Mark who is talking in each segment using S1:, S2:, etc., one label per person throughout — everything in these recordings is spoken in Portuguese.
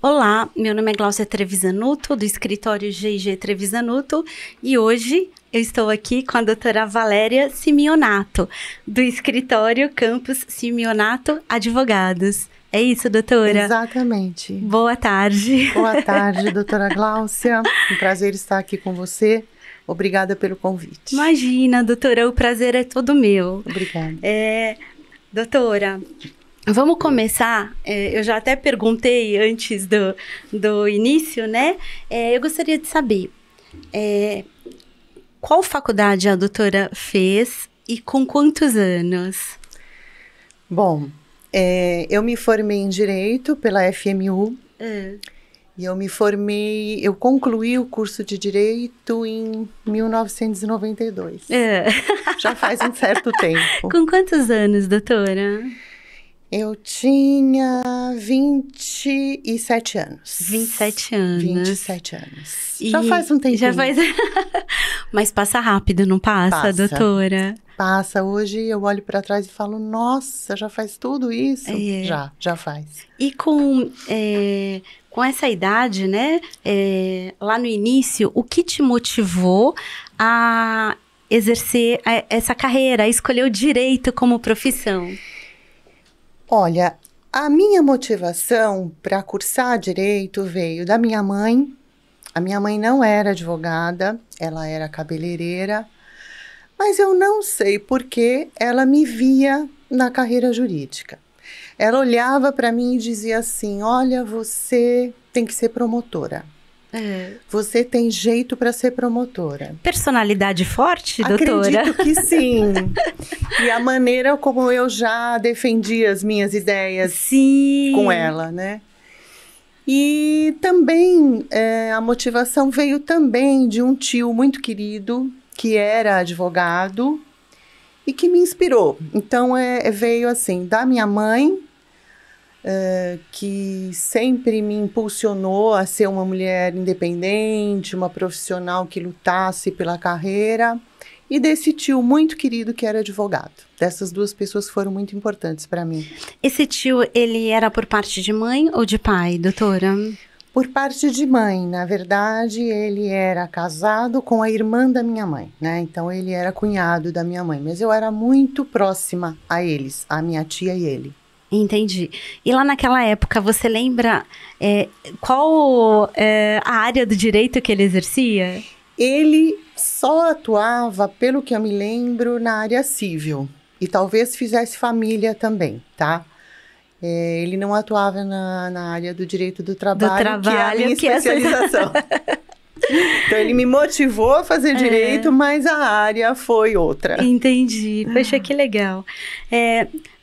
S1: Olá, meu nome é Gláucia Trevisanuto, do escritório G&G Trevisanuto, e hoje eu estou aqui com a doutora Valéria Simeonato, do escritório Campos Simeonato Advogados. É isso, doutora?
S2: Exatamente.
S1: Boa tarde.
S2: Boa tarde, doutora Gláucia. Um prazer estar aqui com você. Obrigada pelo convite.
S1: Imagina, doutora, o prazer é todo meu.
S2: Obrigada.
S1: Doutora, vamos começar, eu já até perguntei antes do início, né? Eu gostaria de saber qual faculdade a doutora fez e com quantos anos?
S2: Bom, eu me formei em Direito pela FMU e eu concluí o curso de Direito em 1992. Já faz um certo tempo.
S1: Com quantos anos, doutora?
S2: Eu tinha 27 anos.
S1: 27 anos.
S2: 27 anos. Já faz um tempinho.
S1: Já faz... Mas passa rápido, não passa, doutora?
S2: Passa. Hoje eu olho para trás e falo, nossa, já faz tudo isso? Já faz.
S1: E com essa idade, né, lá no início, o que te motivou a exercer essa carreira, a escolher o direito como profissão?
S2: Olha, a minha motivação para cursar direito veio da minha mãe. A minha mãe não era advogada, ela era cabeleireira, mas eu não sei por que ela me via na carreira jurídica. Ela olhava para mim e dizia assim, olha, você tem que ser promotora. Você tem jeito para ser promotora.
S1: Personalidade forte, doutora?
S2: Acredito que sim. E a maneira como eu já defendi as minhas ideias com ela, né? E também a motivação veio também de um tio muito querido, que era advogado e que me inspirou. Então, veio assim, da minha mãe, que sempre me impulsionou a ser uma mulher independente, uma profissional que lutasse pela carreira, e desse tio muito querido que era advogado. Dessas duas pessoas foram muito importantes para mim.
S1: Esse tio, ele era por parte de mãe ou de pai, doutora?
S2: Por parte de mãe, na verdade, ele era casado com a irmã da minha mãe, né? Então, ele era cunhado da minha mãe, mas eu era muito próxima a eles, a minha tia e ele.
S1: Entendi. E lá naquela época, você lembra qual a área do direito que ele exercia?
S2: Ele só atuava, pelo que eu me lembro, na área civil. E talvez fizesse família também, tá? Ele não atuava na área do direito do trabalho, que é a minha especialização. Então, ele me motivou a fazer direito, mas a área foi outra.
S1: Entendi. Poxa, que legal.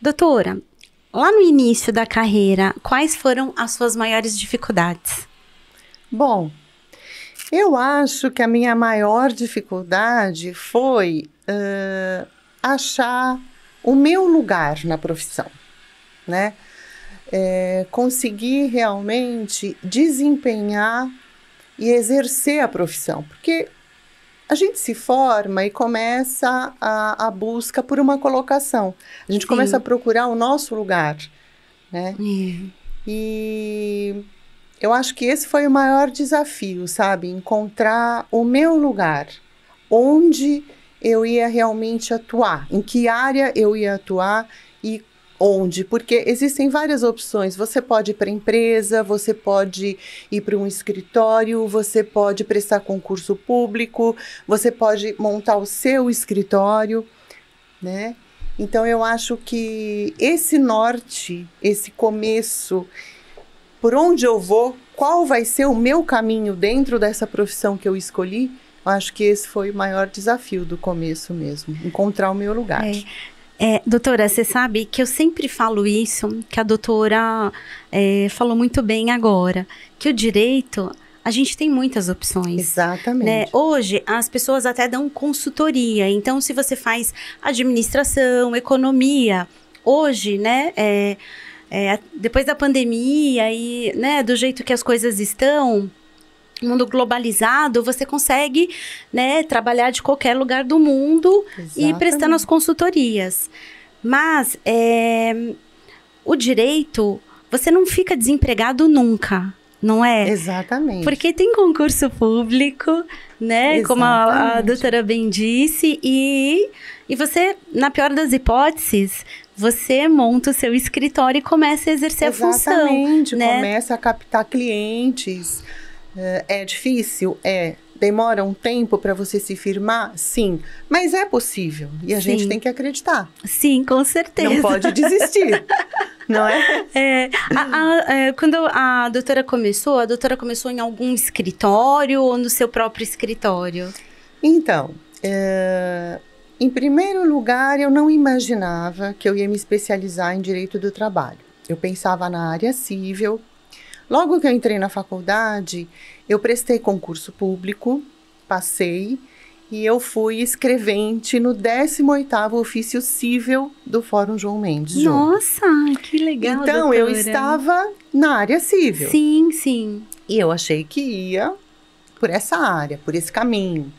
S1: Doutora, lá no início da carreira, quais foram as suas maiores dificuldades?
S2: Bom, eu acho que a minha maior dificuldade foi achar o meu lugar na profissão, né? Conseguir realmente desempenhar e exercer a profissão, porque a gente se forma e começa a busca por uma colocação. A gente começa a procurar o nosso lugar, né? E eu acho que esse foi o maior desafio, sabe? Encontrar o meu lugar, onde eu ia realmente atuar, em que área eu ia atuar e onde, porque existem várias opções. Você pode ir para a empresa, você pode ir para um escritório, você pode prestar concurso público, você pode montar o seu escritório, né? Então, eu acho que esse norte, esse começo, por onde eu vou, qual vai ser o meu caminho dentro dessa profissão que eu escolhi, eu acho que esse foi o maior desafio do começo mesmo, encontrar o meu lugar.
S1: Doutora, você sabe que eu sempre falo isso, que a doutora falou muito bem agora, que o direito, a gente tem muitas opções.
S2: Exatamente.
S1: Né? Hoje, as pessoas até dão consultoria, então se você faz administração, economia, hoje, né, depois da pandemia e, né, do jeito que as coisas estão, mundo globalizado, você consegue, né, trabalhar de qualquer lugar do mundo. Exatamente. E prestando as consultorias. Mas o direito, você não fica desempregado nunca. não é?
S2: Exatamente.
S1: Porque tem concurso público, né?
S2: Exatamente.
S1: Como a doutora bem disse, e você, na pior das hipóteses, você monta o seu escritório e começa a exercer a função.
S2: Exatamente,
S1: né?
S2: Começa a captar clientes. É difícil? Demora um tempo para você se firmar? Sim, mas é possível e a gente tem que acreditar.
S1: Sim, com certeza.
S2: Não pode desistir, não é?
S1: Quando a doutora começou em algum escritório ou no seu próprio escritório?
S2: Então, em primeiro lugar, eu não imaginava que eu ia me especializar em direito do trabalho. Eu pensava na área civil. Logo que eu entrei na faculdade, eu prestei concurso público, passei, e eu fui escrevente no 18º ofício cível do Fórum João Mendes.
S1: Nossa, que legal,
S2: então,
S1: doutora.
S2: eu estava na área civil.
S1: Sim, sim.
S2: E eu achei que ia por essa área, por esse caminho.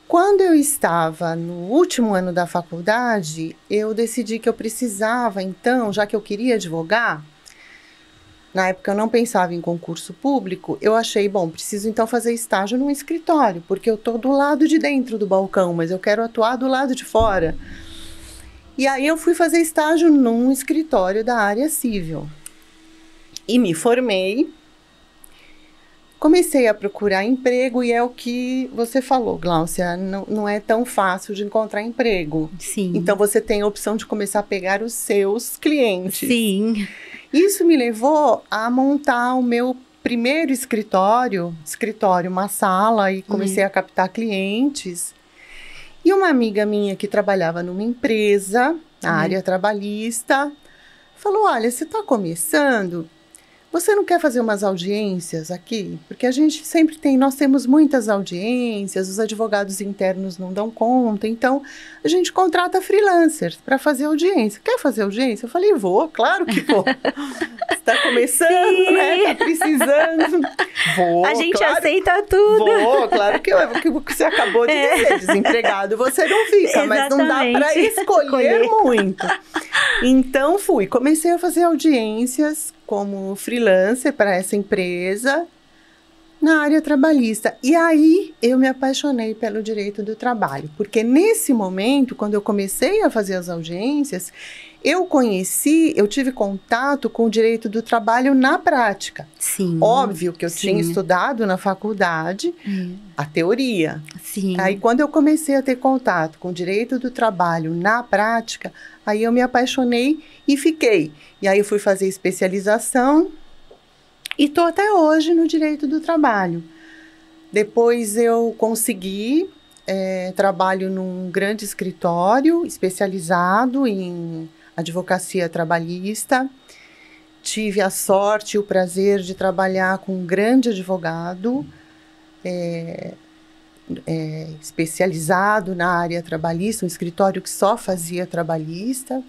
S2: Quando eu estava no último ano da faculdade, eu decidi que eu precisava, então, já que eu queria advogar, na época eu não pensava em concurso público, eu achei, preciso então fazer estágio num escritório, porque eu estou do lado de dentro do balcão, mas eu quero atuar do lado de fora. E aí eu fui fazer estágio num escritório da área civil. E me formei, comecei a procurar emprego e é o que você falou, Gláucia, não é tão fácil de encontrar emprego.
S1: Sim.
S2: Então você tem a opção de começar a pegar os seus clientes.
S1: Sim.
S2: Isso me levou a montar o meu primeiro escritório, uma sala, e comecei a captar clientes. E uma amiga minha que trabalhava numa empresa, na área trabalhista, falou, olha, você está começando, você não quer fazer umas audiências aqui? Porque nós temos muitas audiências, os advogados internos não dão conta, então a gente contrata freelancers para fazer audiência. Quer fazer audiência? Eu falei, vou, claro que vou. Você está começando,
S1: Sim.
S2: né? Está precisando. Vou,
S1: A gente
S2: claro,
S1: aceita tudo.
S2: Vou, claro que o que você acabou de dizer, desempregado você não fica, mas não dá para escolher muito. Então comecei a fazer audiências como freelancer para essa empresa na área trabalhista. E aí eu me apaixonei pelo direito do trabalho, porque nesse momento, quando eu comecei a fazer as audiências, eu tive contato com o direito do trabalho na prática.
S1: Sim.
S2: Óbvio que eu tinha estudado na faculdade a teoria.
S1: Sim.
S2: Aí quando eu comecei a ter contato com o direito do trabalho na prática, aí eu me apaixonei e fiquei. E aí eu fui fazer especialização e estou até hoje no direito do trabalho. Depois eu consegui trabalho num grande escritório especializado em advocacia trabalhista. Tive a sorte e o prazer de trabalhar com um grande advogado especializado na área trabalhista, um escritório que só fazia trabalhista.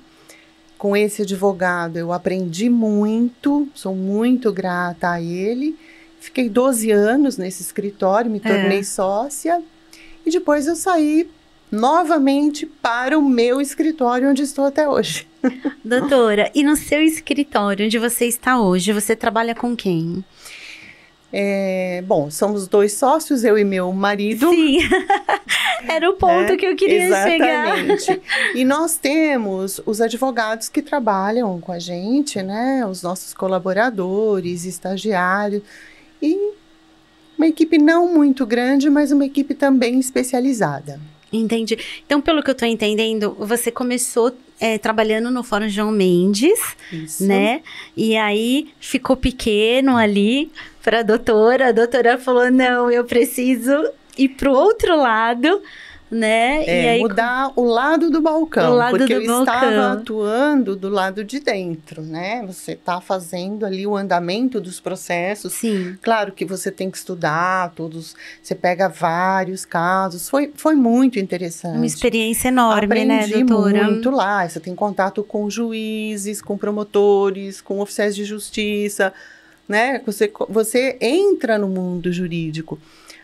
S2: Com esse advogado eu aprendi muito, sou muito grata a ele. Fiquei 12 anos nesse escritório, me tornei sócia e depois eu saí novamente para o meu escritório onde estou até hoje.
S1: Doutora, e no seu escritório onde você está hoje, você trabalha com quem?
S2: Somos 2 sócios, eu e meu marido.
S1: Sim, era o ponto que eu queria chegar.
S2: Exatamente. E nós temos os advogados que trabalham com a gente, né? Os nossos colaboradores, estagiários. E uma equipe não muito grande, mas uma equipe também especializada.
S1: Entendi. Então, pelo que eu estou entendendo, você começou trabalhando no Fórum João Mendes, né? E aí ficou pequeno ali para a doutora. A doutora falou, não, eu preciso ir para o outro lado, né?
S2: E aí, mudar o lado do balcão, porque eu estava atuando do lado de dentro, né? Você está fazendo ali o andamento dos processos.
S1: Sim.
S2: Claro que você tem que estudar todos, você pega vários casos, foi muito interessante.
S1: Uma experiência enorme, né, doutora?
S2: Aprendi muito lá, você tem contato com juízes, com promotores, com oficiais de justiça, né? Você entra no mundo jurídico.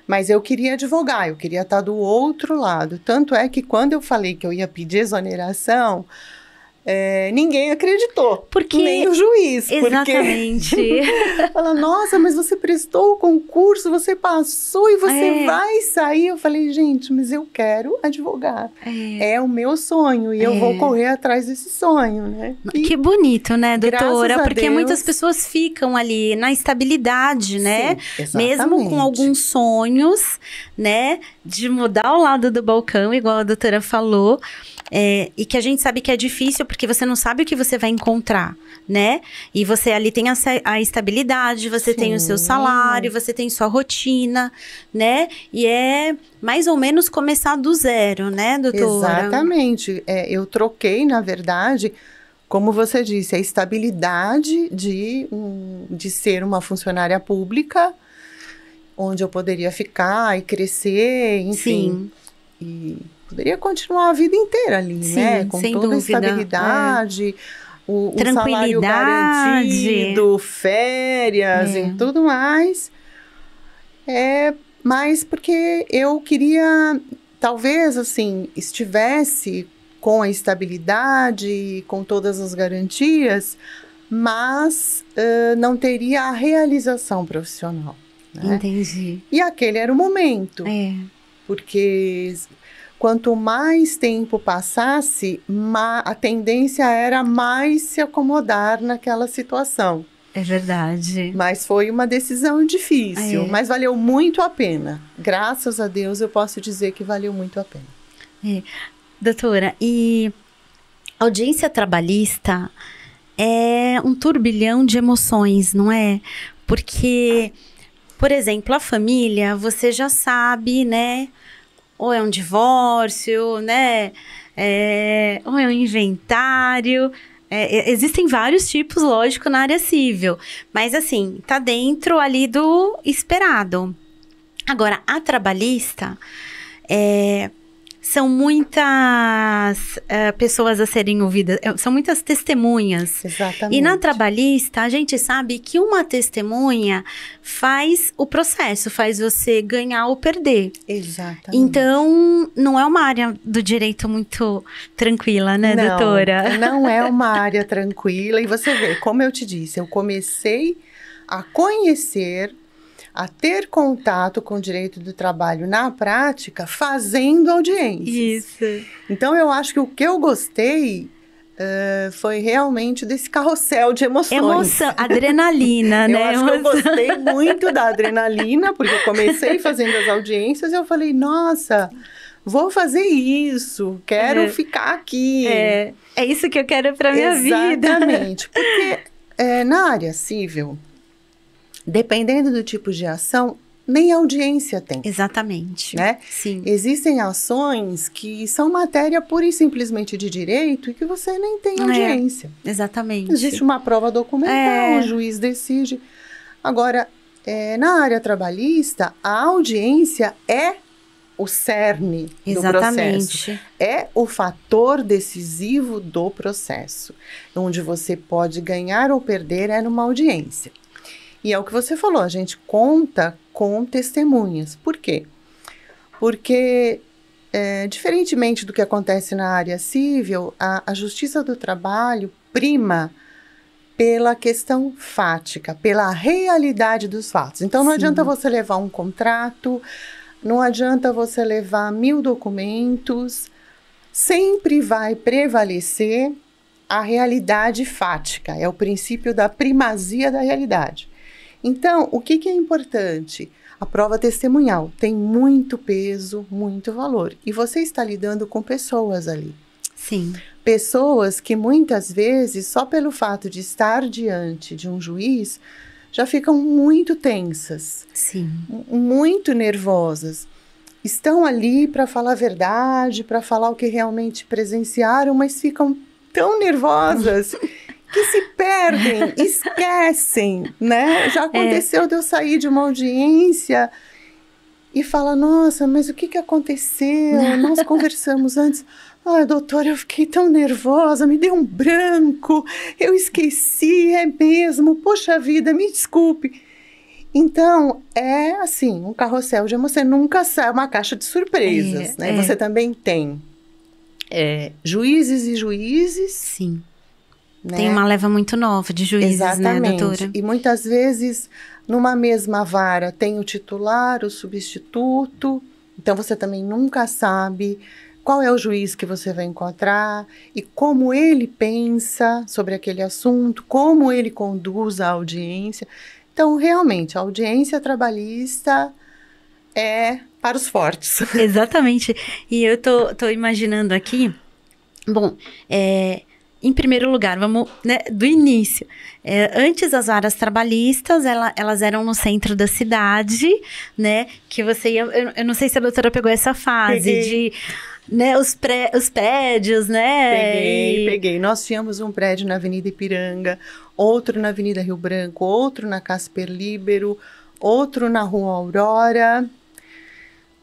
S2: Mas eu queria advogar, eu queria estar do outro lado. Tanto é que quando eu falei que eu ia pedir exoneração, ninguém acreditou.
S1: Porque...
S2: Nem o juiz.
S1: Exatamente.
S2: Porque fala, nossa, mas você prestou o concurso, você passou e você vai sair. Eu falei, gente, mas eu quero advogar. É o meu sonho e eu vou correr atrás desse sonho, né? E
S1: que bonito, né, doutora? Porque
S2: Deus,
S1: muitas pessoas ficam ali na estabilidade, né?
S2: Sim,
S1: mesmo com alguns sonhos, né? De mudar o lado do balcão, igual a doutora falou. E que a gente sabe que é difícil porque você não sabe o que você vai encontrar, né? E você ali tem a estabilidade, você tem o seu salário, você tem sua rotina, né? E é mais ou menos começar do zero, né, doutora?
S2: Exatamente. Eu troquei, na verdade, como você disse, a estabilidade de ser uma funcionária pública, onde eu poderia ficar e crescer, enfim.
S1: Sim.
S2: E poderia continuar a vida inteira ali,
S1: Sim,
S2: né? Com
S1: sem
S2: toda a
S1: dúvida.
S2: estabilidade, o salário garantido, férias e tudo mais. Mas porque eu queria, talvez, assim, estivesse com a estabilidade, com todas as garantias, mas não teria a realização profissional. Né?
S1: Entendi.
S2: E aquele era o momento. Porque quanto mais tempo passasse, a tendência era mais se acomodar naquela situação.
S1: É verdade.
S2: Mas foi uma decisão difícil, mas valeu muito a pena. Graças a Deus eu posso dizer que valeu muito a pena.
S1: Doutora, e audiência trabalhista é um turbilhão de emoções, não é? Porque, por exemplo, a família, você já sabe, né? Ou é um divórcio, né? Ou é um inventário. Existem vários tipos, lógico, na área civil. Mas, assim, tá dentro ali do esperado. Agora, a trabalhista, são muitas pessoas a serem ouvidas, são muitas testemunhas.
S2: Exatamente.
S1: E na trabalhista, a gente sabe que uma testemunha faz o processo, faz você ganhar ou perder.
S2: Exatamente.
S1: Então, não é uma área do direito muito tranquila, né, doutora?
S2: Não é uma área tranquila. E você vê, como eu te disse, eu comecei a conhecer, a ter contato com o direito do trabalho na prática, fazendo audiências.
S1: Isso.
S2: Então, eu acho que o que eu gostei foi realmente desse carrossel de emoções.
S1: Emoção, adrenalina, né?
S2: Eu acho que eu gostei muito da adrenalina, porque eu comecei fazendo as audiências e eu falei, nossa, vou fazer isso, quero ficar aqui.
S1: É isso que eu quero para minha vida.
S2: Exatamente, porque na área civil, dependendo do tipo de ação, nem audiência tem.
S1: Exatamente.
S2: Né?
S1: Sim.
S2: Existem ações que são matéria pura e simplesmente de direito e que você nem tem audiência.
S1: Exatamente.
S2: Existe uma prova documental, o juiz decide. Agora, na área trabalhista, a audiência é o cerne do processo. É o fator decisivo do processo. Onde você pode ganhar ou perder numa audiência. E é o que você falou, a gente conta com testemunhas. Por quê? Porque, diferentemente do que acontece na área civil, a Justiça do Trabalho prima pela questão fática, pela realidade dos fatos. Então, não adianta você levar um contrato, não adianta você levar 1000 documentos, sempre vai prevalecer a realidade fática, é o princípio da primazia da realidade. Então, o que é importante? A prova testemunhal tem muito peso, muito valor. E você está lidando com pessoas ali.
S1: Sim.
S2: Pessoas que muitas vezes, só pelo fato de estar diante de um juiz, já ficam muito tensas.
S1: Sim.
S2: Muito nervosas. Estão ali para falar a verdade, para falar o que realmente presenciaram, mas ficam tão nervosas que se perdem, esquecem, né? Já aconteceu de eu sair de uma audiência e falar, nossa, mas o que aconteceu? Nós conversamos antes. Ah, doutora, eu fiquei tão nervosa, me deu um branco, eu esqueci, é mesmo, poxa vida, me desculpe. Então, é assim, um carrossel de emoção, nunca sai uma caixa de surpresas, né? Você também tem juízes e juízes.
S1: Sim.
S2: Né?
S1: Tem uma leva muito nova de juízes,
S2: Exatamente.
S1: né, doutora?
S2: E muitas vezes, numa mesma vara, tem o titular, o substituto. Então, você também nunca sabe qual é o juiz que você vai encontrar e como ele pensa sobre aquele assunto, como ele conduz a audiência. Então, realmente, a audiência trabalhista é para os fortes.
S1: Exatamente. E eu tô imaginando aqui, bom, em primeiro lugar, vamos, né, do início. Antes as varas trabalhistas, elas eram no centro da cidade, né? Que você ia. Eu não sei se a doutora pegou essa fase de. Né, os prédios, né?
S2: Peguei. Nós tínhamos um prédio na Avenida Ipiranga, outro na Avenida Rio Branco, outro na Casper Líbero, outro na Rua Aurora,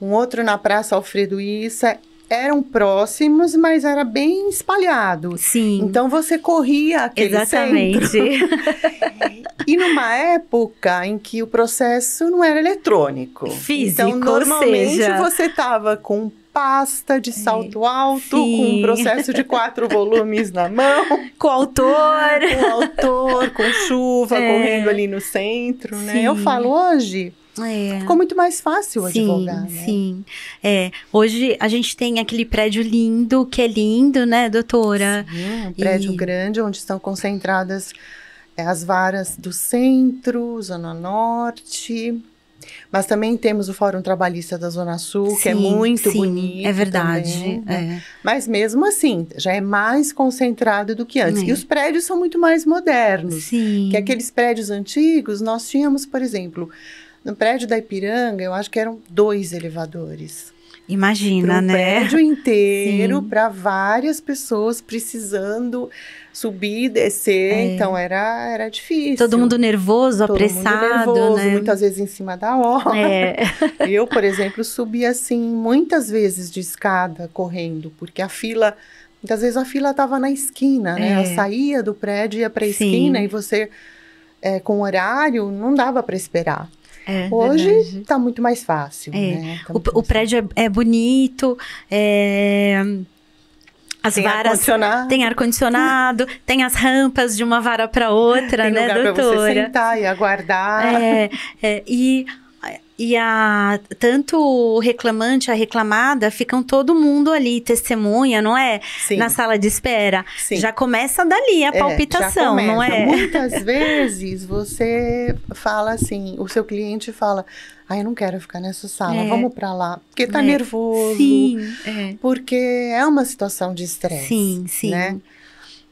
S2: um outro na Praça Alfredo Issa. Eram próximos, mas era bem espalhado.
S1: Sim.
S2: Então, você corria aquele centro. E numa época em que o processo não era eletrônico.
S1: Físico,
S2: então, normalmente,
S1: ou seja...
S2: você estava com pasta de salto alto, com um processo de 4 volumes na mão.
S1: Com autor.
S2: Com chuva, correndo ali no centro, né?
S1: Sim.
S2: Eu falo, hoje... Ficou muito mais fácil advogar, né?
S1: Sim, hoje a gente tem aquele prédio lindo, que é lindo, né, doutora?
S2: Sim, um prédio grande, onde estão concentradas as varas do centro, Zona Norte, mas também temos o Fórum Trabalhista da Zona Sul, que é muito bonito.
S1: É verdade.
S2: Também, né? Mas mesmo assim, já é mais concentrado do que antes. E os prédios são muito mais modernos.
S1: Sim.
S2: Que aqueles prédios antigos, nós tínhamos, por exemplo... No prédio da Ipiranga, eu acho que eram 2 elevadores.
S1: Imagina, né?
S2: Um prédio inteiro para várias pessoas precisando subir e descer. Então, era difícil.
S1: Todo mundo nervoso, apressado, né?
S2: Muitas vezes em cima da hora. Eu, por exemplo, subi assim muitas vezes de escada correndo, porque a fila... Muitas vezes a fila estava na esquina, né? Ela saía do prédio e ia para a esquina e você, com horário, não dava para esperar. Hoje está muito mais fácil. Né?
S1: O prédio é bonito, as
S2: tem
S1: varas tem ar-condicionado, tem as rampas de uma vara para outra,
S2: tem
S1: né,
S2: lugar
S1: doutora?
S2: Para você sentar e aguardar.
S1: E tanto o reclamante, a reclamada, ficam todo mundo ali, testemunha, não é?
S2: Sim.
S1: Na sala de espera.
S2: Sim.
S1: Já começa dali a palpitação, não é?
S2: Muitas vezes você fala assim, o seu cliente fala, eu não quero ficar nessa sala, vamos pra lá. Porque tá nervoso.
S1: Sim.
S2: Porque é uma situação de estresse.
S1: Sim.
S2: Né?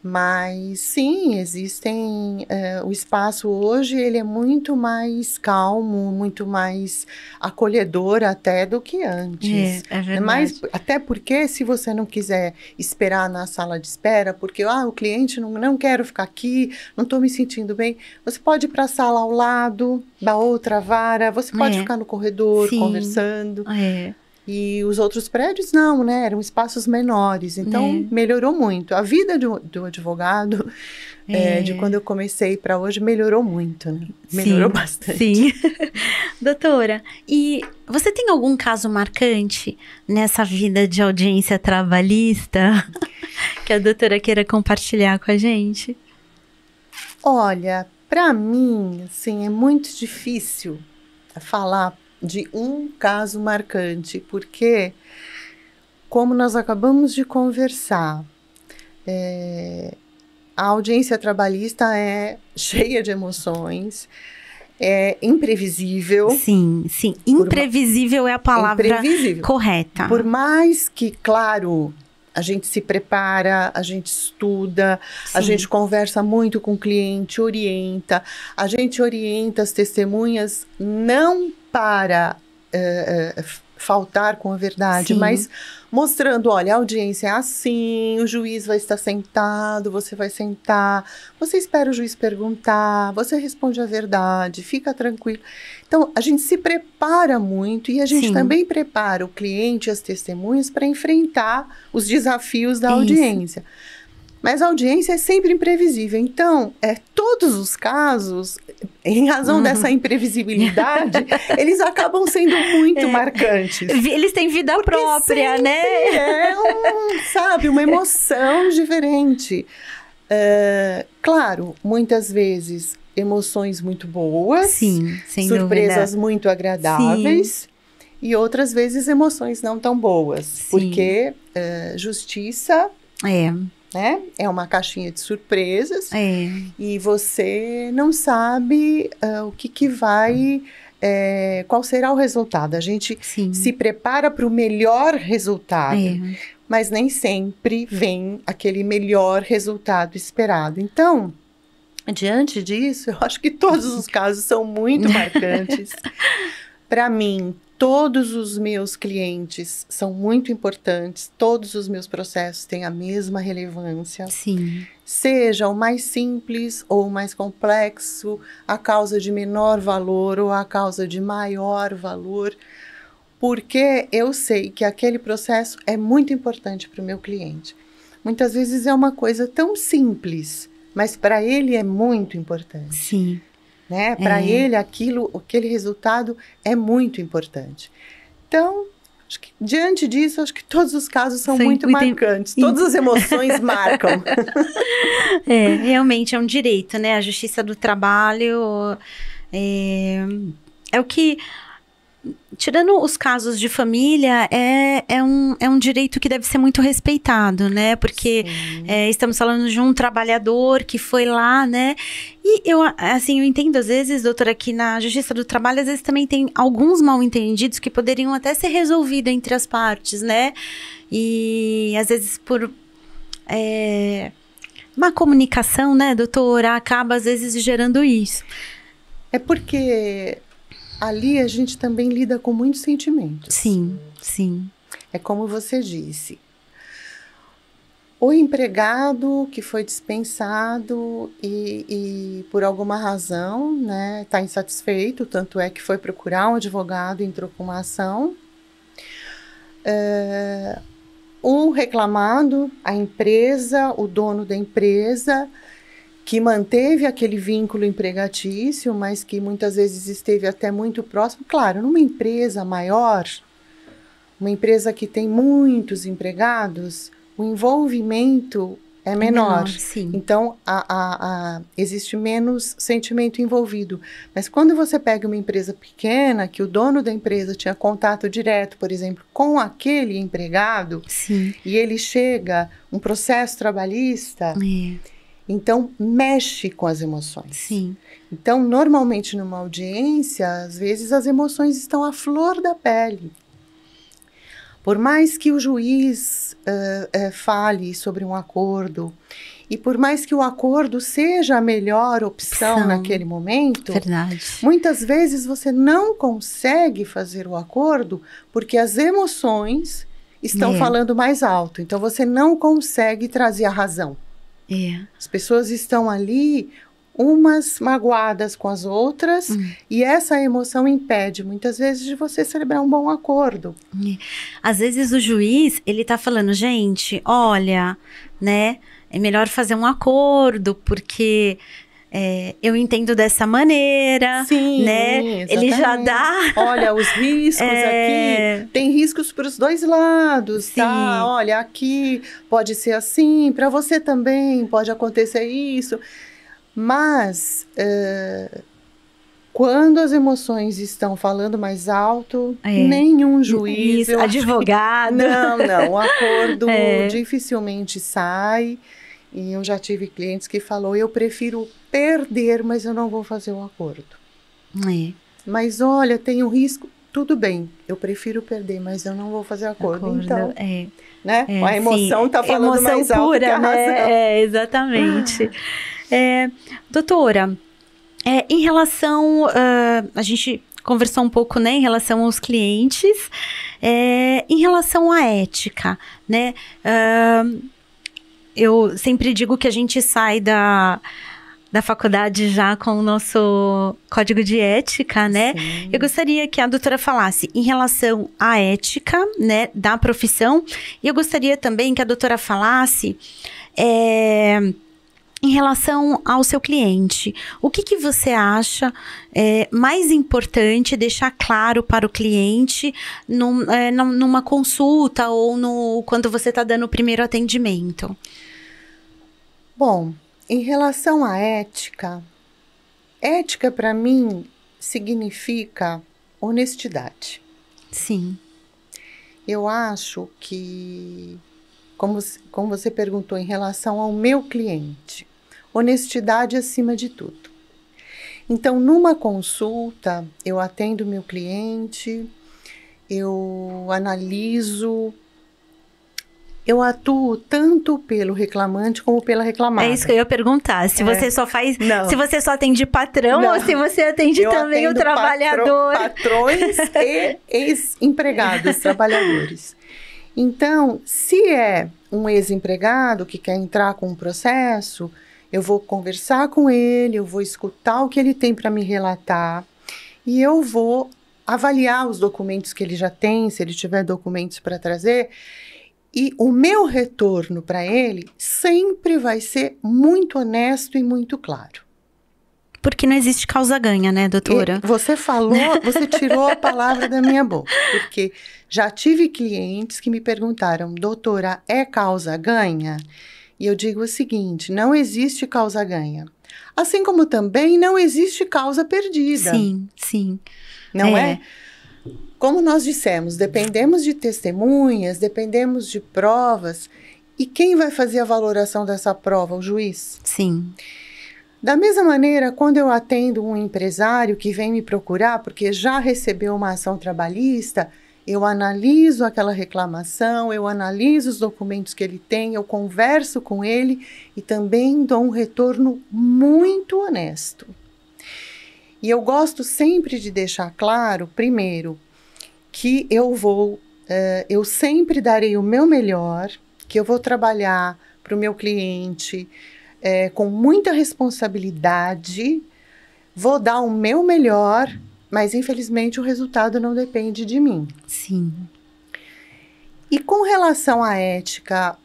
S2: Mas, sim, existem... o espaço hoje, ele é muito mais calmo, muito mais acolhedor até do que antes.
S1: É verdade.
S2: Mas, até porque, se você não quiser esperar na sala de espera, porque, o cliente não quero ficar aqui, não estou me sentindo bem, você pode ir para a sala ao lado da outra vara, você pode ficar no corredor conversando. E os outros prédios não, né? Eram espaços menores. Então, melhorou muito. A vida do advogado, de quando eu comecei para hoje, melhorou muito, né? Melhorou bastante.
S1: Sim. Doutora, e você tem algum caso marcante nessa vida de audiência trabalhista que a doutora queira compartilhar com a gente?
S2: Olha, para mim, assim, é muito difícil falar de um caso marcante, porque, como nós acabamos de conversar, a audiência trabalhista é cheia de emoções, é imprevisível.
S1: Sim. Imprevisível é a palavra correta.
S2: Por mais que, claro, a gente se prepara, a gente estuda, a gente conversa muito com o cliente, a gente orienta as testemunhas não para faltar com a verdade, mas mostrando, olha, a audiência é assim, o juiz vai estar sentado, você vai sentar, você espera o juiz perguntar, você responde a verdade, fica tranquilo. Então, a gente se prepara muito e a gente também prepara o cliente e as testemunhas para enfrentar os desafios da audiência. Mas a audiência é sempre imprevisível. Então, todos os casos, em razão dessa imprevisibilidade, eles acabam sendo muito marcantes.
S1: Eles têm vida própria, né?
S2: Sabe, uma emoção diferente. Claro, muitas vezes emoções muito boas,
S1: sim, sem
S2: surpresas
S1: dúvida.
S2: muito agradáveis,
S1: Sim.
S2: E outras vezes emoções não tão boas,
S1: Sim.
S2: porque justiça né, é uma caixinha de surpresas e você não sabe o que vai, qual será o resultado. A gente se prepara para o melhor resultado, mas nem sempre vem aquele melhor resultado esperado. Então, diante disso, eu acho que todos os casos são muito marcantes. Para mim, todos os meus clientes são muito importantes, todos os meus processos têm a mesma relevância.
S1: Sim.
S2: Seja o mais simples ou o mais complexo, a causa de menor valor ou a causa de maior valor, porque eu sei que aquele processo é muito importante para o meu cliente. Muitas vezes é uma coisa tão simples, mas para ele é muito importante.
S1: Sim.
S2: Né? Para ele, aquele resultado é muito importante. Então, acho que, diante disso, acho que todos os casos são muito marcantes. Todas as emoções marcam.
S1: Realmente é um direito, né? A justiça do trabalho é o que... Tirando os casos de família, é um direito que deve ser muito respeitado, né? Porque estamos falando de um trabalhador que foi lá, né? E eu entendo às vezes, doutora, que na Justiça do Trabalho, às vezes também tem alguns mal-entendidos que poderiam até ser resolvidos entre as partes, né? E às vezes por má comunicação, né, doutora, acaba às vezes gerando isso.
S2: É porque... ali a gente também lida com muitos sentimentos.
S1: Sim, sim.
S2: É como você disse. O empregado que foi dispensado e por alguma razão, né, está insatisfeito, tanto é que foi procurar um advogado, entrou com uma ação. O reclamado, a empresa, o dono da empresa, que manteve aquele vínculo empregatício, mas que muitas vezes esteve até muito próximo. Claro, numa empresa maior, uma empresa que tem muitos empregados, o envolvimento é menor.
S1: Sim.
S2: Então, existe menos sentimento envolvido. Mas quando você pega uma empresa pequena, que o dono da empresa tinha contato direto, por exemplo, com aquele empregado,
S1: sim,
S2: e ele chega, um processo trabalhista... Então, mexe com as emoções.
S1: Sim.
S2: Então, normalmente numa audiência, às vezes as emoções estão à flor da pele. Por mais que o juiz fale sobre um acordo, e por mais que o acordo seja a melhor opção naquele momento,
S1: verdade,
S2: muitas vezes você não consegue fazer o acordo porque as emoções estão falando mais alto. Então, você não consegue trazer a razão. As pessoas estão ali, umas magoadas com as outras, e essa emoção impede, muitas vezes, de você celebrar um bom acordo.
S1: Às vezes o juiz, ele tá falando, gente, olha, né, é melhor fazer um acordo, porque... eu entendo dessa maneira,
S2: sim,
S1: né?
S2: Exatamente.
S1: Ele já dá...
S2: Olha, os riscos aqui, tem riscos para os dois lados,
S1: sim,
S2: tá? Olha, aqui pode ser assim, para você também pode acontecer isso. Mas, quando as emoções estão falando mais alto, nenhum juiz...
S1: advogado...
S2: Não, o acordo dificilmente sai... E eu já tive clientes que falou, eu prefiro perder, mas eu não vou fazer o acordo. Mas olha, tem um risco, tudo bem, eu prefiro perder, mas eu não vou fazer acordo. Então, né? A emoção está falando mais alto pura, que a razão.
S1: Exatamente. Doutora, em relação, a gente conversou um pouco, né, em relação aos clientes, em relação à ética, né, eu sempre digo que a gente sai da faculdade já com o nosso código de ética, né? Sim. Eu gostaria que a doutora falasse em relação à ética, né, da profissão, e eu gostaria também que a doutora falasse em relação ao seu cliente, o que você acha mais importante deixar claro para o cliente numa consulta ou quando você está dando o primeiro atendimento?
S2: Bom, em relação à ética para mim significa honestidade.
S1: Sim.
S2: Eu acho que, como você perguntou em relação ao meu cliente, honestidade acima de tudo. Então, numa consulta, eu atendo meu cliente, eu analiso, eu atuo tanto pelo reclamante como pela reclamada.
S1: É isso que eu ia perguntar, se você só faz, se você só atende patrão ou se você atende também o trabalhador.
S2: Patrões e ex-empregados, trabalhadores. Então, se é um ex-empregado que quer entrar com um processo, eu vou conversar com ele, eu vou escutar o que ele tem para me relatar e eu vou avaliar os documentos que ele já tem, se ele tiver documentos para trazer. E o meu retorno para ele sempre vai ser muito honesto e muito claro.
S1: Porque não existe causa-ganha, né, doutora?
S2: Você tirou a palavra da minha boca. Porque já tive clientes que me perguntaram, doutora, é causa-ganha? E eu digo o seguinte, não existe causa-ganha. Assim como também não existe causa perdida.
S1: Sim, sim.
S2: Não é? Como nós dissemos, dependemos de testemunhas, dependemos de provas. E quem vai fazer a valoração dessa prova? O juiz?
S1: Sim.
S2: Da mesma maneira, quando eu atendo um empresário que vem me procurar porque já recebeu uma ação trabalhista, eu analiso aquela reclamação, eu analiso os documentos que ele tem, eu converso com ele e também dou um retorno muito honesto. E eu gosto sempre de deixar claro, primeiro, que eu sempre darei o meu melhor, que eu vou trabalhar para o meu cliente com muita responsabilidade, vou dar o meu melhor, mas infelizmente o resultado não depende de mim.
S1: Sim.
S2: E com relação à ética,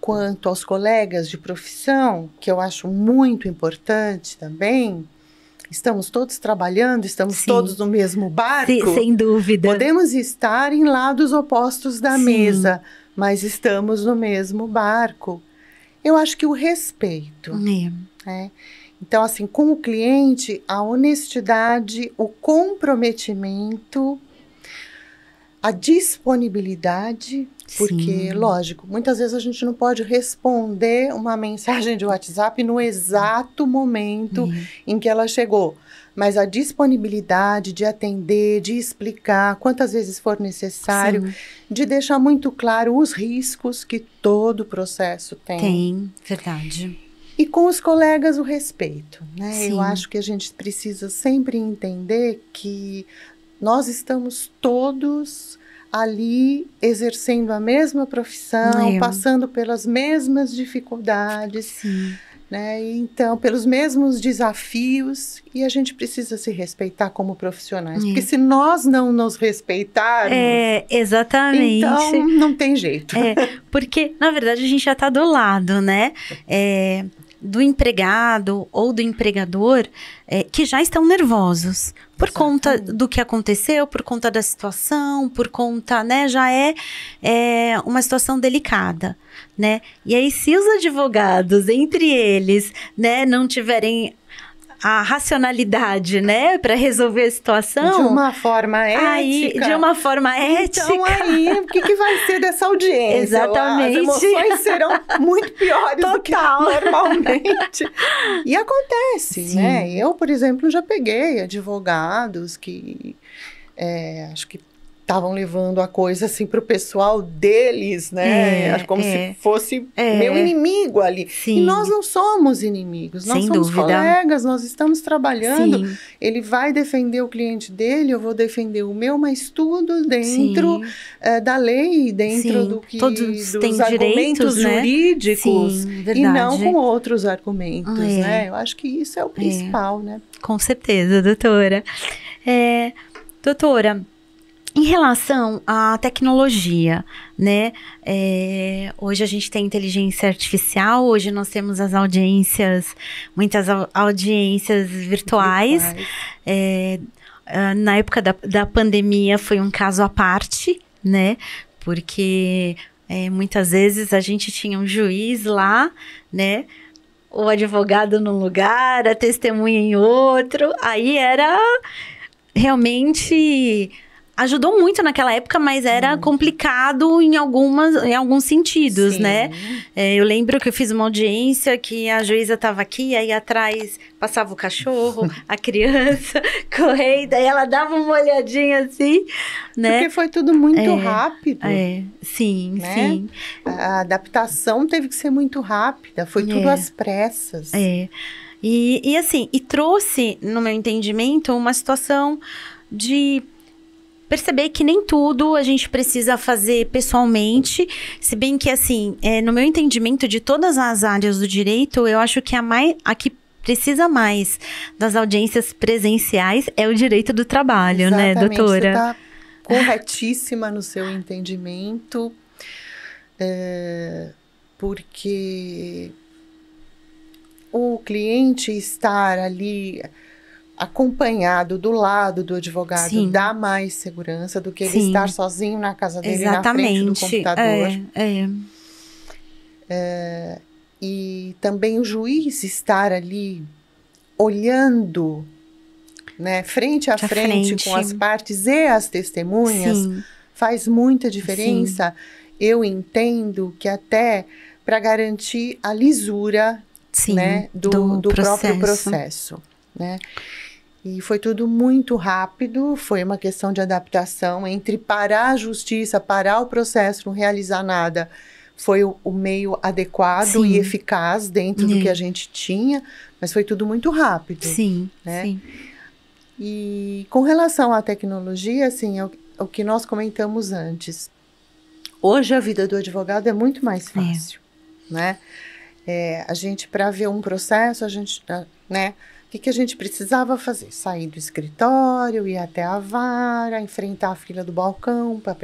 S2: quanto aos colegas de profissão, que eu acho muito importante também, estamos todos trabalhando, estamos todos no mesmo barco.
S1: Sim, sem dúvida.
S2: Podemos estar em lados opostos da mesa, mas estamos no mesmo barco. Eu acho que o respeito. Então, assim, com o cliente, a honestidade, o comprometimento, a disponibilidade, porque, lógico, muitas vezes a gente não pode responder uma mensagem de WhatsApp no exato momento em que ela chegou. Mas a disponibilidade de atender, de explicar quantas vezes for necessário, de deixar muito claro os riscos que todo processo tem.
S1: Tem, verdade.
S2: E com os colegas o respeito, né? Eu acho que a gente precisa sempre entender que nós estamos todos ali exercendo a mesma profissão, passando pelas mesmas dificuldades, né? Então, pelos mesmos desafios, e a gente precisa se respeitar como profissionais, porque se nós não nos respeitarmos,
S1: exatamente.
S2: Então não tem jeito.
S1: Porque, na verdade, a gente já está do lado, né? Do empregado ou do empregador que já estão nervosos por conta do que aconteceu, por conta da situação, por conta, né, já é uma situação delicada, né? E aí, se os advogados, entre eles, né, não tiverem a racionalidade, né, para resolver a situação.
S2: De uma forma ética.
S1: De uma forma ética.
S2: Então aí, o que vai ser dessa audiência?
S1: Exatamente.
S2: As emoções serão muito piores do que normalmente. E acontece, né? Eu, por exemplo, já peguei advogados que acho que estavam levando a coisa assim para o pessoal deles, né? Como se fosse meu inimigo ali. E nós não somos inimigos, nós somos colegas, nós estamos trabalhando. Ele vai defender o cliente dele, eu vou defender o meu, mas tudo dentro da lei, dentro do que dos argumentos jurídicos, e não com outros argumentos, né? Eu acho que isso é o principal, né?
S1: Com certeza, doutora. Doutora, Em relação à tecnologia, né? Hoje a gente tem inteligência artificial, hoje nós temos as audiências, muitas audiências virtuais. Na época da pandemia foi um caso à parte, né? Porque muitas vezes a gente tinha um juiz lá, né? O advogado num lugar, a testemunha em outro. Aí era realmente... Ajudou muito naquela época, mas era complicado em alguns sentidos, né? Eu lembro que eu fiz uma audiência que a juíza estava aqui, aí atrás passava o cachorro, a criança, correndo, aí ela dava uma olhadinha assim, né? Porque
S2: foi tudo muito rápido.
S1: Sim,
S2: né?
S1: Sim.
S2: A adaptação teve que ser muito rápida, foi tudo às pressas.
S1: E assim, trouxe, no meu entendimento, uma situação de... perceber que nem tudo a gente precisa fazer pessoalmente, se bem que, assim, no meu entendimento de todas as áreas do direito, eu acho que a que precisa mais das audiências presenciais é o direito do trabalho, né, doutora?
S2: Você está corretíssima no seu entendimento, porque o cliente estar ali... acompanhado do lado do advogado dá mais segurança do que ele estar sozinho na casa dele, na frente do computador. E também o juiz estar ali olhando, né, frente a frente com as partes e as testemunhas faz muita diferença. Eu entendo que até para garantir a lisura, né, do próprio processo. Né? E foi tudo muito rápido, foi uma questão de adaptação entre parar a justiça, parar o processo, não realizar nada. Foi o meio adequado e eficaz dentro do que a gente tinha, mas foi tudo muito rápido. Né? E com relação à tecnologia, assim, é o que nós comentamos antes. Hoje a vida do advogado é muito mais fácil, né? A gente, para ver um processo, a gente, né? O que a gente precisava fazer? Sair do escritório, ir até a vara, enfrentar a fila do balcão para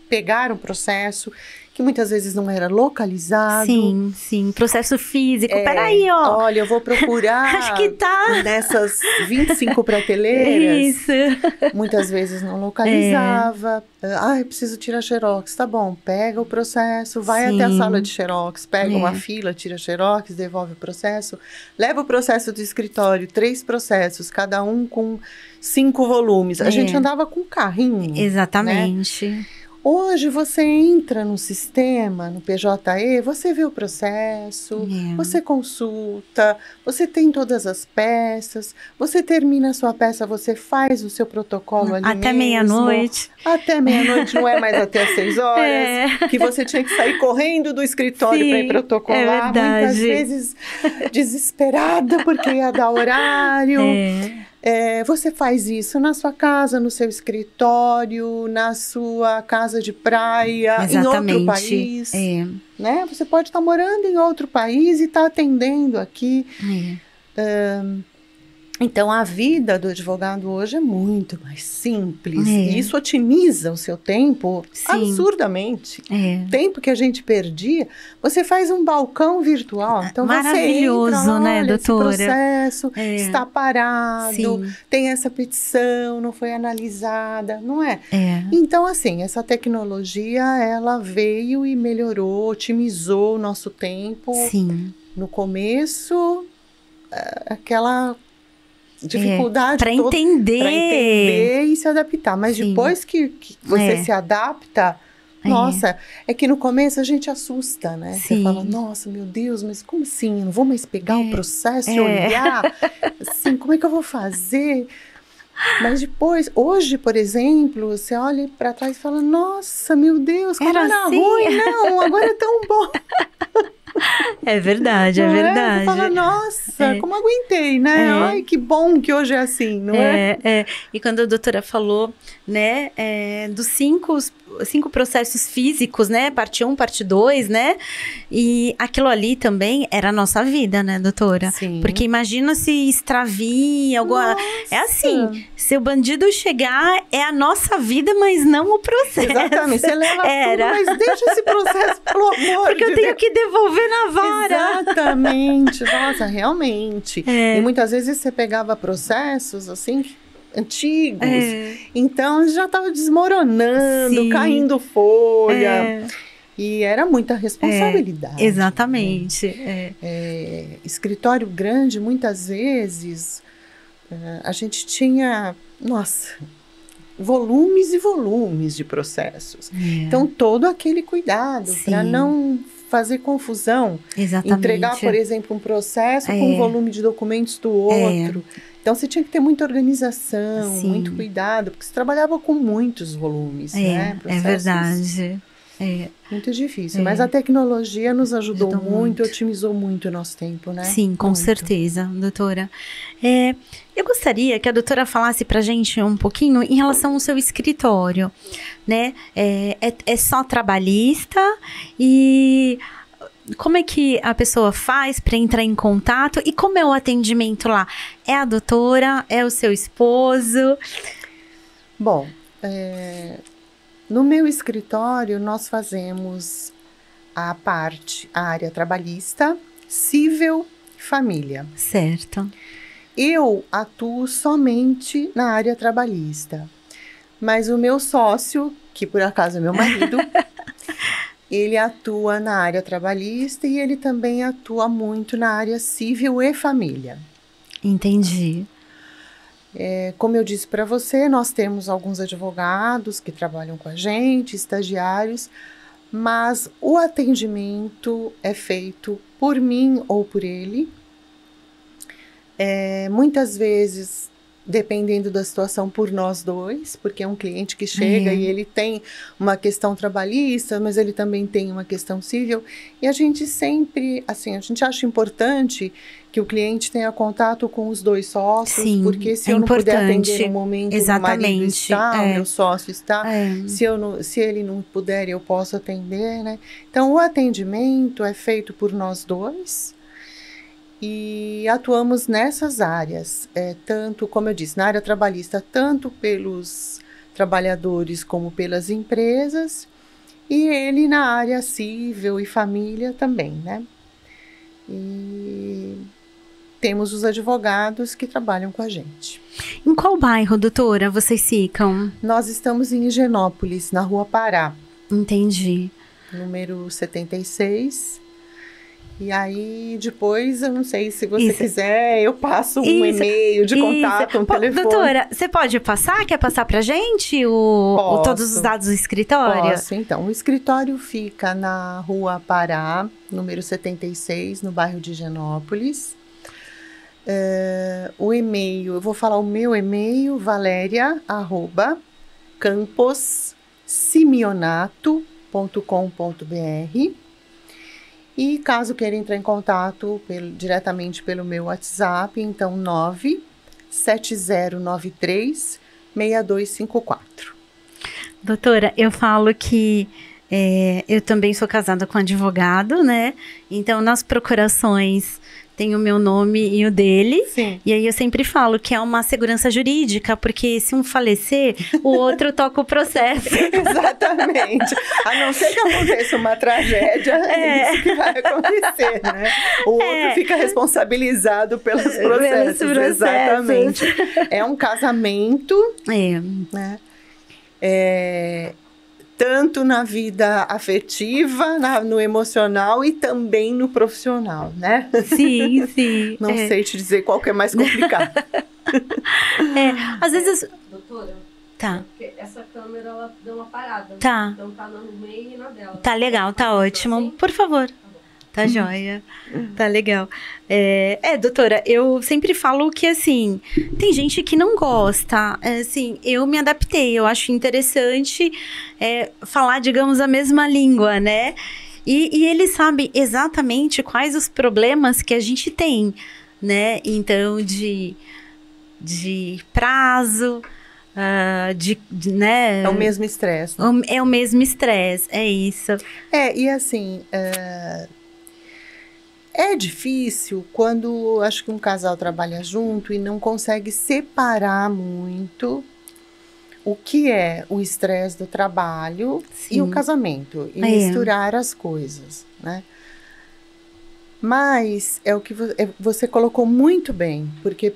S2: pegar um processo que muitas vezes não era localizado.
S1: Sim, processo físico. Peraí, ó.
S2: Olha, eu vou procurar.
S1: Acho que tá
S2: nessas 25 prateleiras.
S1: Isso.
S2: Muitas vezes não localizava. Eu preciso tirar xerox. Tá bom, pega o processo, vai até a sala de xerox, pega uma fila, tira xerox, devolve o processo, leva o processo do escritório, 3 processos, cada um com 5 volumes. A gente andava com um carrinho.
S1: Exatamente.
S2: Né? Hoje você entra no sistema, no PJE, você vê o processo, você consulta, você tem todas as peças, você termina a sua peça, você faz o seu protocolo ali
S1: até meia-noite.
S2: Até meia-noite, não é mais até às 6 horas, que você tinha que sair correndo do escritório para ir protocolar, muitas vezes desesperada porque ia dar horário. Você faz isso na sua casa, no seu escritório, na sua casa de praia, em outro país. Né? Você pode estar morando em outro país e estar atendendo aqui. Então, a vida do advogado hoje é muito mais simples. E isso otimiza o seu tempo absurdamente. Tempo que a gente perdia. Você faz um balcão virtual. Então,
S1: maravilhoso,
S2: você entra,
S1: né, doutora?
S2: Esse processo está parado, tem essa petição, não foi analisada, não é? Então, assim, essa tecnologia, ela veio e melhorou, otimizou o nosso tempo. No começo, aquela... dificuldade
S1: para entender
S2: e se adaptar, mas depois que você se adapta, nossa, é que no começo a gente assusta, né? Você fala, nossa, meu Deus, mas como assim? Eu não vou mais pegar o processo e olhar? Assim, como é que eu vou fazer? Mas depois, hoje, por exemplo, você olha para trás e fala, nossa, meu Deus, como era assim? Ruim, não, agora é tão bom.
S1: É verdade, é
S2: Não
S1: verdade.
S2: Você fala, nossa, como aguentei, né? Ai, que bom que hoje é assim, não é?
S1: E quando a doutora falou, né, dos cinco processos físicos, né, parte 1, parte 2, né, e aquilo ali também era a nossa vida, né, doutora?
S2: Sim.
S1: Porque imagina se extravia, alguma... É assim, se o bandido chegar, é a nossa vida, mas não o processo.
S2: Exatamente, você leva tudo, mas deixa esse processo, pelo amor
S1: Porque eu tenho que devolver na vara.
S2: Exatamente, nossa, realmente. E muitas vezes você pegava processos, assim, antigos, então já estava desmoronando, caindo folha. E era muita responsabilidade.
S1: Exatamente.
S2: Né? Escritório grande, muitas vezes, a gente tinha, nossa, volumes e volumes de processos. Então, todo aquele cuidado para não fazer confusão.
S1: Exatamente.
S2: Entregar, por exemplo, um processo com um volume de documentos do outro. Então, você tinha que ter muita organização, muito cuidado, porque você trabalhava com muitos volumes, né?
S1: É verdade.
S2: Muito difícil, mas a tecnologia nos ajudou muito, otimizou muito o nosso tempo, né?
S1: Sim, com certeza, doutora. Eu gostaria que a doutora falasse pra gente um pouquinho em relação ao seu escritório, né? É só trabalhista e como é que a pessoa faz para entrar em contato e como é o atendimento lá? É a doutora? É o seu esposo?
S2: Bom, no meu escritório, nós fazemos a área trabalhista, civil e família.
S1: Certo.
S2: Eu atuo somente na área trabalhista, mas o meu sócio, que por acaso é meu marido, ele atua na área trabalhista e ele também atua muito na área civil e família.
S1: Entendi.
S2: Como eu disse para você, nós temos alguns advogados que trabalham com a gente, estagiários, mas o atendimento é feito por mim ou por ele. Muitas vezes, dependendo da situação, por nós dois, porque é um cliente que chega e ele tem uma questão trabalhista, mas ele também tem uma questão civil, e a gente sempre, assim, a gente acha importante que o cliente tenha contato com os dois sócios, porque se eu não puder atender no momento, o meu marido está, o meu sócio está, se ele não puder, eu posso atender, né? Então, o atendimento é feito por nós dois, e atuamos nessas áreas, tanto, como eu disse, na área trabalhista, tanto pelos trabalhadores como pelas empresas, e ele na área civil e família também, né? E temos os advogados que trabalham com a gente.
S1: Em qual bairro, doutora, vocês ficam?
S2: Nós estamos em Higienópolis, na Rua Pará.
S1: Entendi.
S2: Número 76. E aí, depois, eu não sei se você quiser, eu passo um e-mail de contato, um telefone.
S1: Doutora, você pode passar? Quer passar pra gente todos os dados do escritório?
S2: Posso, então. O escritório fica na Rua Pará, número 76, no bairro de Higienópolis. O e-mail, eu vou falar o meu e-mail, valeria@campossimeonato.com.br. E caso queira entrar em contato diretamente pelo meu WhatsApp, então 97093-6254.
S1: Doutora, eu falo que eu também sou casada com um advogado, né? Então, nas procurações tem o meu nome e o dele.
S2: Sim.
S1: E aí eu sempre falo que é uma segurança jurídica, porque se um falecer, o outro toca o processo.
S2: Exatamente. A não ser que aconteça uma tragédia, é isso que vai acontecer, né? O outro fica responsabilizado pelos processos. Exatamente. É um casamento, né? Tanto na vida afetiva, no emocional e também no profissional, né?
S1: Sim, sim.
S2: Não sei te dizer qual que é mais complicado.
S1: Às vezes...
S3: Doutora?
S1: Tá.
S3: Porque essa câmera, ela deu uma parada.
S1: Tá.
S3: Então tá no meio e na dela.
S1: Tá legal, tá ótimo.
S3: Assim?
S1: Por favor. Tá joia. Tá legal. Doutora, eu sempre falo que, assim, tem gente que não gosta. Assim, eu me adaptei. Eu acho interessante falar, digamos, a mesma língua, né? E ele sabe exatamente quais os problemas que a gente tem, né? Então, de prazo, né?
S2: É o mesmo estresse. Né?
S1: É o mesmo estresse, é isso.
S2: E assim, é difícil quando acho que um casal trabalha junto e não consegue separar muito o que é o estresse do trabalho
S1: Sim.
S2: e o casamento, e misturar as coisas, né? Mas é o que você colocou muito bem, porque,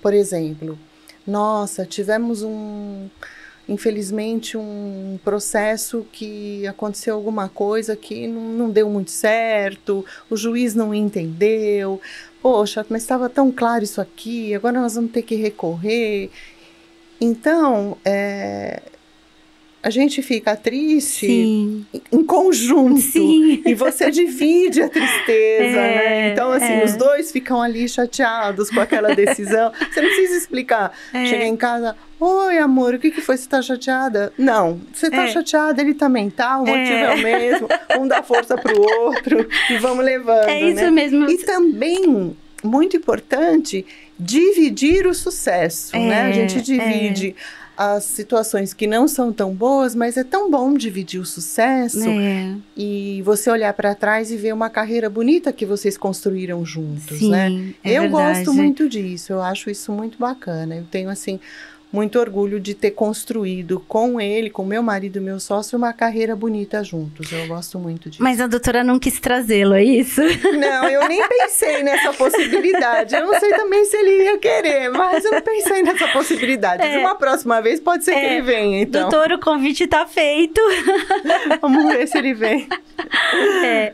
S2: por exemplo, nossa, tivemos infelizmente, um processo que aconteceu alguma coisa que não deu muito certo, o juiz não entendeu, poxa, mas estava tão claro isso aqui, agora nós vamos ter que recorrer. Então, a gente fica triste em conjunto.
S1: Sim.
S2: E você divide a tristeza, né? Então, assim, os dois ficam ali chateados com aquela decisão. Você não precisa explicar. Chega em casa, oi, amor, o que foi? Você tá chateada? Não, você tá chateada, ele também tá, o motivo é o mesmo. Um dá força pro outro e vamos levando,
S1: É isso mesmo.
S2: E também, muito importante, dividir o sucesso, né? A gente divide as situações que não são tão boas, mas é tão bom dividir o sucesso e você olhar para trás e ver uma carreira bonita que vocês construíram juntos, né? Eu gosto muito disso, eu acho isso muito bacana. Eu tenho, assim, muito orgulho de ter construído com ele, com meu marido e meu sócio, uma carreira bonita juntos. Eu gosto muito disso.
S1: Mas a doutora não quis trazê-lo, é isso?
S2: Não, eu nem pensei nessa possibilidade. Eu não sei também se ele ia querer, mas eu não pensei nessa possibilidade. De uma próxima vez pode ser que ele venha, então.
S1: Doutor, o convite tá feito.
S2: Vamos ver se ele vem.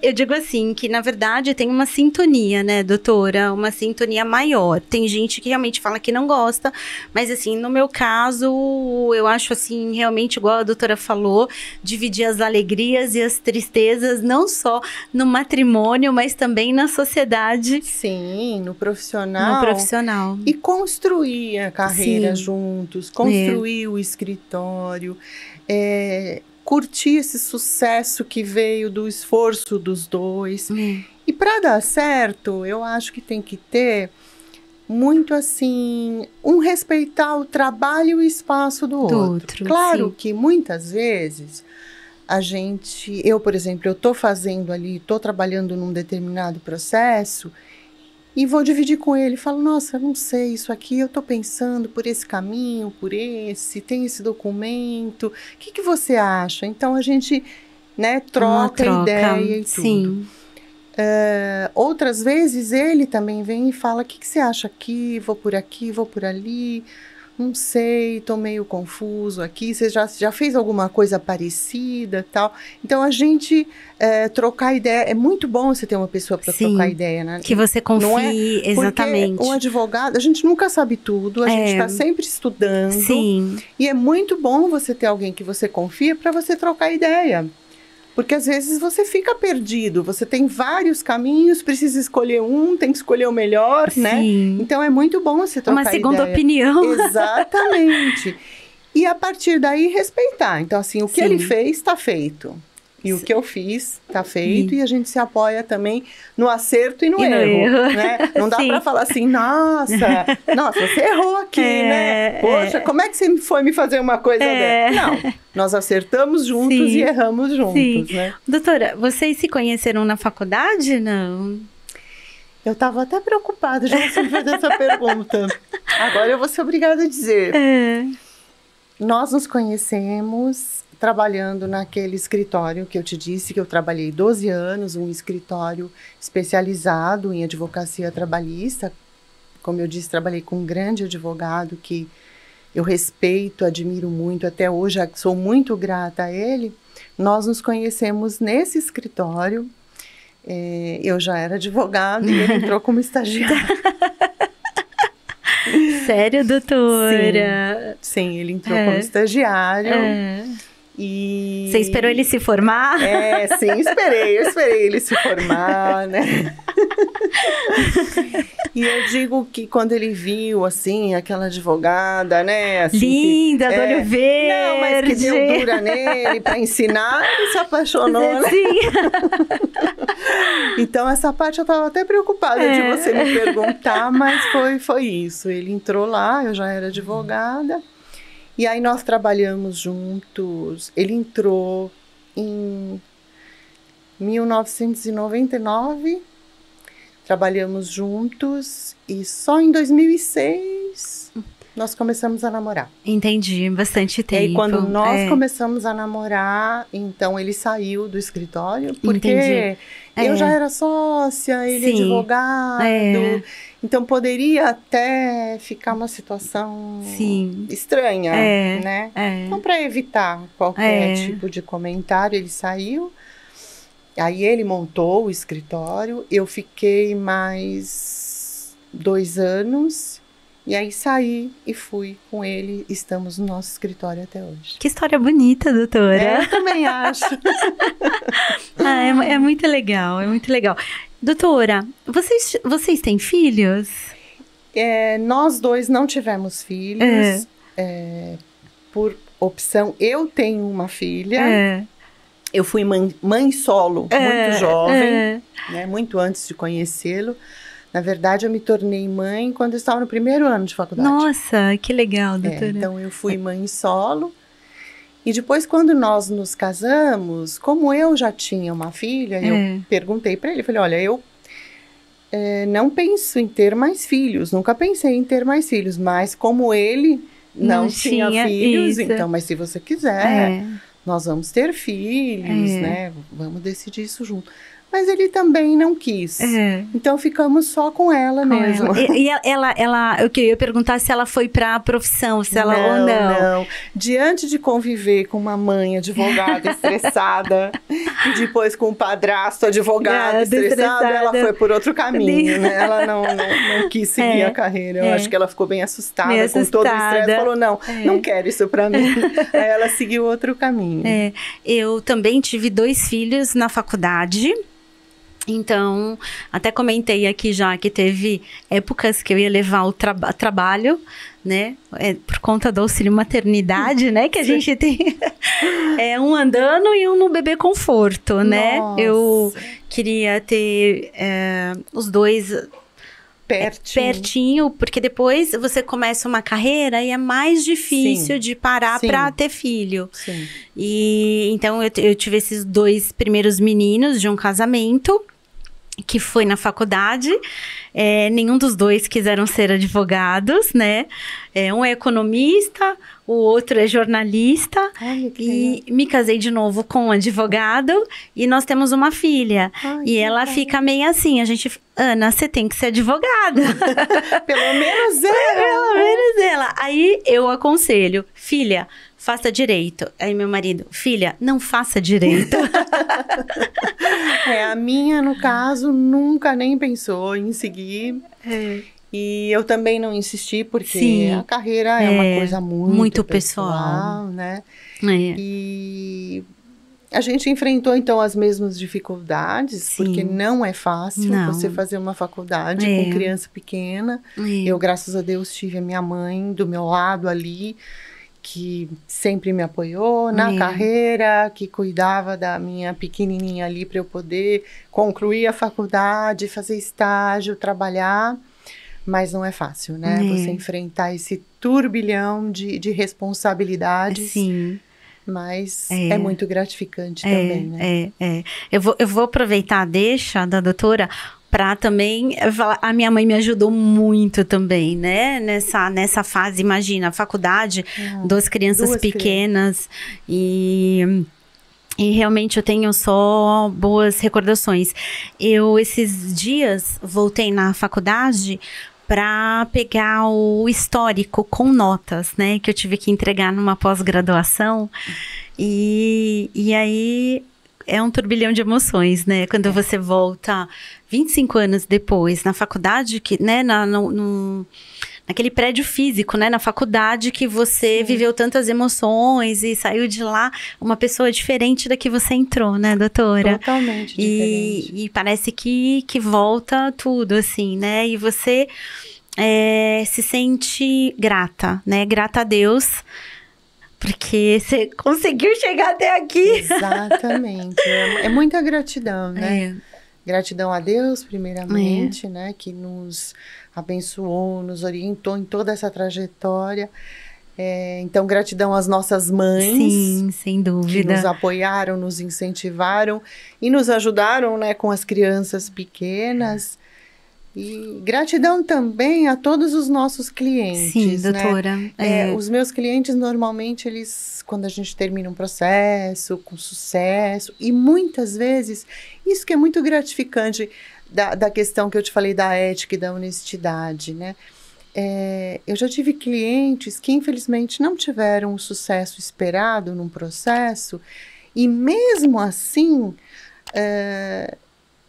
S1: Eu digo assim, que na verdade tem uma sintonia, né, doutora? Uma sintonia maior. Tem gente que realmente fala que não gosta, mas assim, no meu caso, eu acho assim, realmente igual a doutora falou, dividir as alegrias e as tristezas, não só no matrimônio, mas também na sociedade.
S2: Sim, no profissional.
S1: No profissional.
S2: E construir a carreira juntos, construir o escritório, curtir esse sucesso que veio do esforço dos dois. E para dar certo, eu acho que tem que ter muito assim, respeitar o trabalho e o espaço do outro. Claro que muitas vezes eu, por exemplo, eu estou fazendo ali, estou trabalhando num determinado processo e vou dividir com ele, falo, nossa, não sei, isso aqui eu estou pensando por esse caminho, por esse, tem esse documento, o que você acha? Então a gente, né, troca ideia e tudo.
S1: Sim.
S2: Outras vezes ele também vem e fala, o que você acha aqui, vou por ali, não sei, tô meio confuso aqui, você já fez alguma coisa parecida, tal. Então a gente trocar ideia, é muito bom você ter uma pessoa para trocar ideia, né?
S1: Que você confie, exatamente.
S2: Porque o advogado, a gente nunca sabe tudo, a gente está sempre estudando.
S1: Sim.
S2: E é muito bom você ter alguém que você confia para você trocar ideia. Porque às vezes você fica perdido, você tem vários caminhos, precisa escolher tem que escolher o melhor, né? Então é muito bom você trocar ideia.
S1: Uma segunda opinião.
S2: Exatamente. E a partir daí respeitar. Então assim, o que ele fez está feito. E o que eu fiz está feito, e a gente se apoia também no acerto e no erro, né? Não dá para falar assim, nossa, você errou aqui, né? Poxa, como é que você foi me fazer uma coisa dessa? Não, nós acertamos juntos e erramos juntos, né?
S1: Doutora, vocês se conheceram na faculdade, não?
S2: Eu estava até preocupada já você fazer essa pergunta. Agora eu vou ser obrigada a dizer. Nós nos conhecemos trabalhando naquele escritório que eu te disse que eu trabalhei 12 anos, um escritório especializado em advocacia trabalhista. Como eu disse, trabalhei com um grande advogado que eu respeito, admiro muito, até hoje sou muito grata a ele. Nós nos conhecemos nesse escritório, eu já era advogado e ele entrou como estagiário.
S1: Sério, doutora?
S2: Sim, ele entrou como estagiário. E...
S1: Você esperou ele se formar?
S2: Sim, eu esperei ele se formar, né? E eu digo que quando ele viu, assim, aquela advogada, né? Assim,
S1: linda, do olho verde.
S2: Não, mas que deu dura nele para ensinar, ele se apaixonou, né?
S1: Sim.
S2: Então, essa parte eu estava até preocupada de você me perguntar, mas foi isso. Ele entrou lá, eu já era advogada. E aí nós trabalhamos juntos. Ele entrou em 1999, trabalhamos juntos e só em 2006 nós começamos a namorar.
S1: Entendi, bastante tempo.
S2: E aí quando nós começamos a namorar, então ele saiu do escritório, porque eu já era sócia, ele advogado, então poderia até ficar uma situação estranha, né? Então, para evitar qualquer tipo de comentário, ele saiu. Aí ele montou o escritório, eu fiquei mais 2 anos, e aí saí e fui com ele, estamos no nosso escritório até hoje.
S1: Que história bonita, doutora.
S2: Eu também acho.
S1: É muito legal, é muito legal. Doutora, vocês têm filhos?
S2: Nós dois não tivemos filhos, por opção. Eu tenho uma filha, eu fui mãe solo muito jovem, né, muito antes de conhecê-lo. Na verdade, eu me tornei mãe quando eu estava no 1º ano de faculdade.
S1: Nossa, que legal, doutora.
S2: Então, eu fui mãe solo. E depois, quando nós nos casamos, como eu já tinha uma filha, eu perguntei para ele, falei, olha, eu não penso em ter mais filhos, nunca pensei em ter mais filhos, mas como ele não tinha filhos, então, mas se você quiser, nós vamos ter filhos, né? Vamos decidir isso junto. Mas ele também não quis. Então, ficamos só com ela mesmo.
S1: E ela, eu queria perguntar se ela foi para a profissão, se ela ou não.
S2: Não. Diante de conviver com uma mãe advogada estressada, e depois com um padrasto advogado estressado, ela foi por outro caminho, né? Ela não quis seguir a carreira. Eu acho que ela ficou bem assustada com todo o estresse. Falou, não quero isso para mim. Aí ela seguiu outro caminho.
S1: Eu também tive 2 filhos na faculdade. Então, até comentei aqui já que teve épocas que eu ia levar o trabalho, né? Por conta do auxílio maternidade, né? Que a gente tem um andando e um no bebê conforto, né?
S2: Nossa.
S1: Eu queria ter os 2 pertinho, porque depois você começa uma carreira e é mais difícil de parar para ter filho.
S2: Sim.
S1: E então eu tive esses 2 primeiros meninos de um casamento que foi na faculdade. Nenhum dos 2 quiseram ser advogados, né? Um é economista, o outro é jornalista.
S2: Ai, que
S1: e me casei de novo com um advogado e nós temos uma filha.
S2: Ai,
S1: e ela fica meio assim, Ana, você tem que ser advogada.
S2: Pelo menos ela.
S1: Pelo menos ela. Aí eu aconselho, filha, faça direito. Aí meu marido, filha, não faça direito.
S2: A minha, no caso, nunca nem pensou em seguir. E eu também não insisti, porque a carreira é uma coisa muito pessoal, né? E a gente enfrentou, então, as mesmas dificuldades, porque não é fácil você fazer uma faculdade com criança pequena. Eu, graças a Deus, tive a minha mãe do meu lado ali, que sempre me apoiou na carreira, que cuidava da minha pequenininha ali para eu poder concluir a faculdade, fazer estágio, trabalhar. Mas não é fácil, né? Você enfrentar esse turbilhão de responsabilidades.
S1: Sim.
S2: Mas é muito gratificante também, né?
S1: Eu vou aproveitar a deixa da doutora para também falar, a minha mãe me ajudou muito também, né? Nessa fase, imagina, a faculdade, 2 crianças pequenas e realmente eu tenho só boas recordações. Eu, esses dias, voltei na faculdade para pegar o histórico com notas, né? Que eu tive que entregar numa pós-graduação. E aí é um turbilhão de emoções, né? Quando você volta 25 anos depois na faculdade, que, né? naquele prédio físico, né? Na faculdade que você viveu tantas emoções e saiu de lá uma pessoa diferente da que você entrou, né, doutora?
S2: Totalmente diferente.
S1: E parece que volta tudo, assim, né? E você se sente grata, né? Grata a Deus, porque você conseguiu chegar até aqui.
S2: Exatamente. É muita gratidão, né? Gratidão a Deus, primeiramente, né? Que nos abençoou, nos orientou em toda essa trajetória. Então, gratidão às nossas mães.
S1: Sim, sem dúvida.
S2: Que nos apoiaram, nos incentivaram e nos ajudaram, né? Com as crianças pequenas. E gratidão também a todos os nossos clientes.
S1: Sim, doutora.
S2: Né? Os meus clientes, normalmente, quando a gente termina um processo com sucesso, e muitas vezes, isso que é muito gratificante da questão que eu te falei da ética e da honestidade, né? Eu já tive clientes que, infelizmente, não tiveram o sucesso esperado num processo, e mesmo assim,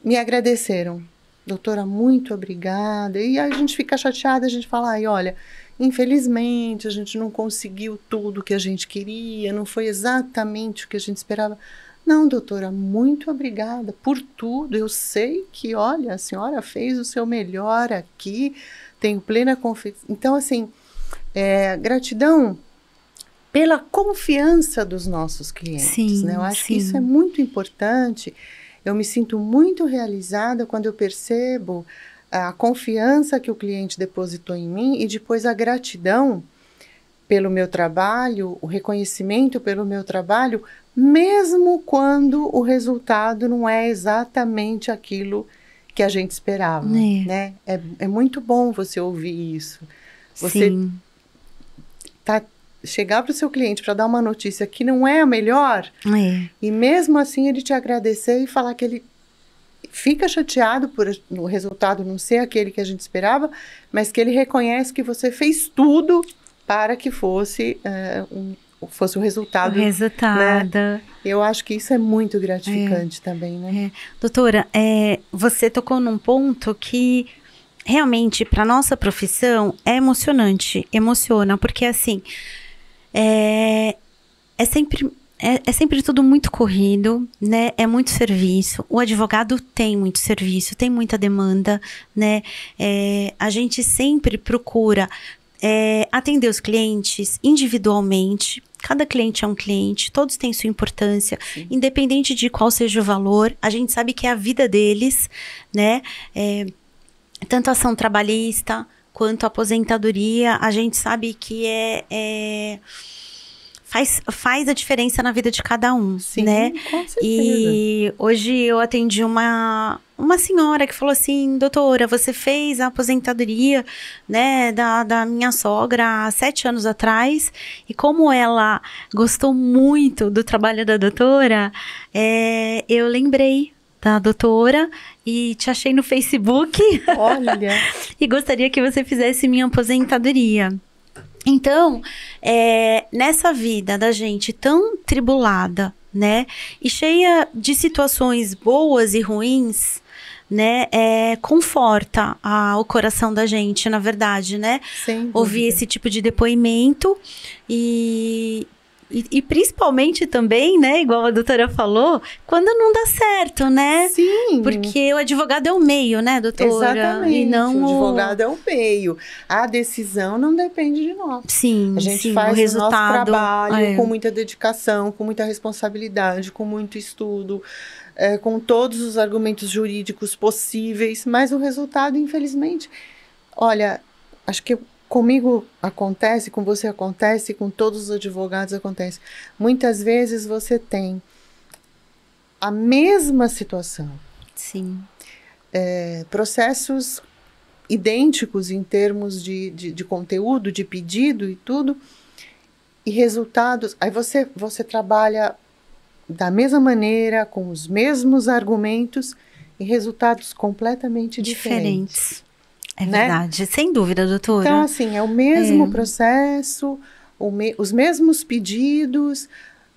S2: me agradeceram. Doutora, muito obrigada. E a gente fica chateada, a gente fala, olha, infelizmente a gente não conseguiu tudo que a gente queria, não foi exatamente o que a gente esperava. Não, doutora, muito obrigada por tudo. Eu sei que, olha, a senhora fez o seu melhor aqui, tenho plena confiança. Então, assim, gratidão pela confiança dos nossos clientes.
S1: Sim,
S2: né? Eu acho que isso é muito importante. Eu me sinto muito realizada quando eu percebo a confiança que o cliente depositou em mim e depois a gratidão pelo meu trabalho, o reconhecimento pelo meu trabalho, mesmo quando o resultado não é exatamente aquilo que a gente esperava. Né? É muito bom você ouvir isso. Você chegar para o seu cliente para dar uma notícia que não é a melhor, e mesmo assim ele te agradecer e falar que ele fica chateado por o resultado não ser aquele que a gente esperava, mas que ele reconhece que você fez tudo para que fosse o resultado.
S1: O resultado.
S2: Né? Eu acho que isso é muito gratificante também, né?
S1: Doutora, você tocou num ponto que realmente para nossa profissão é emocionante, emociona, porque assim, é sempre tudo muito corrido, né? É muito serviço. O advogado tem muito serviço, tem muita demanda, né? A gente sempre procura atender os clientes individualmente. Cada cliente é um cliente, todos têm sua importância, independente de qual seja o valor. A gente sabe que é a vida deles, né? Tanto a ação trabalhista quanto a aposentadoria, a gente sabe que faz a diferença na vida de cada um, né?
S2: Com certeza.
S1: E hoje eu atendi uma senhora que falou assim, doutora, você fez a aposentadoria, né, da minha sogra há 7 anos atrás, e como ela gostou muito do trabalho da doutora, eu lembrei da doutora e te achei no Facebook.
S2: Olha!
S1: E gostaria que você fizesse minha aposentadoria. Então, nessa vida da gente tão tribulada, né, e cheia de situações boas e ruins, né, conforta o coração da gente, na verdade, né, ouvir esse tipo de depoimento e principalmente também, né, igual a doutora falou, quando não dá certo, né?
S2: Sim.
S1: Porque o advogado é o meio, né, doutora?
S2: Exatamente,
S1: e não
S2: o advogado é o meio. A decisão não depende de nós.
S1: Sim,
S2: a gente
S1: o
S2: faz
S1: resultado,
S2: o nosso trabalho com muita dedicação, com muita responsabilidade, com muito estudo, com todos os argumentos jurídicos possíveis, mas o resultado, infelizmente, olha, acho que comigo acontece, com você acontece, com todos os advogados acontece. Muitas vezes você tem a mesma situação.
S1: Sim.
S2: Processos idênticos em termos de conteúdo, de pedido e tudo, e resultados. Aí você trabalha da mesma maneira, com os mesmos argumentos e resultados completamente diferentes.
S1: É verdade, sem dúvida, doutora.
S2: Então, assim, é o mesmo processo, os mesmos pedidos,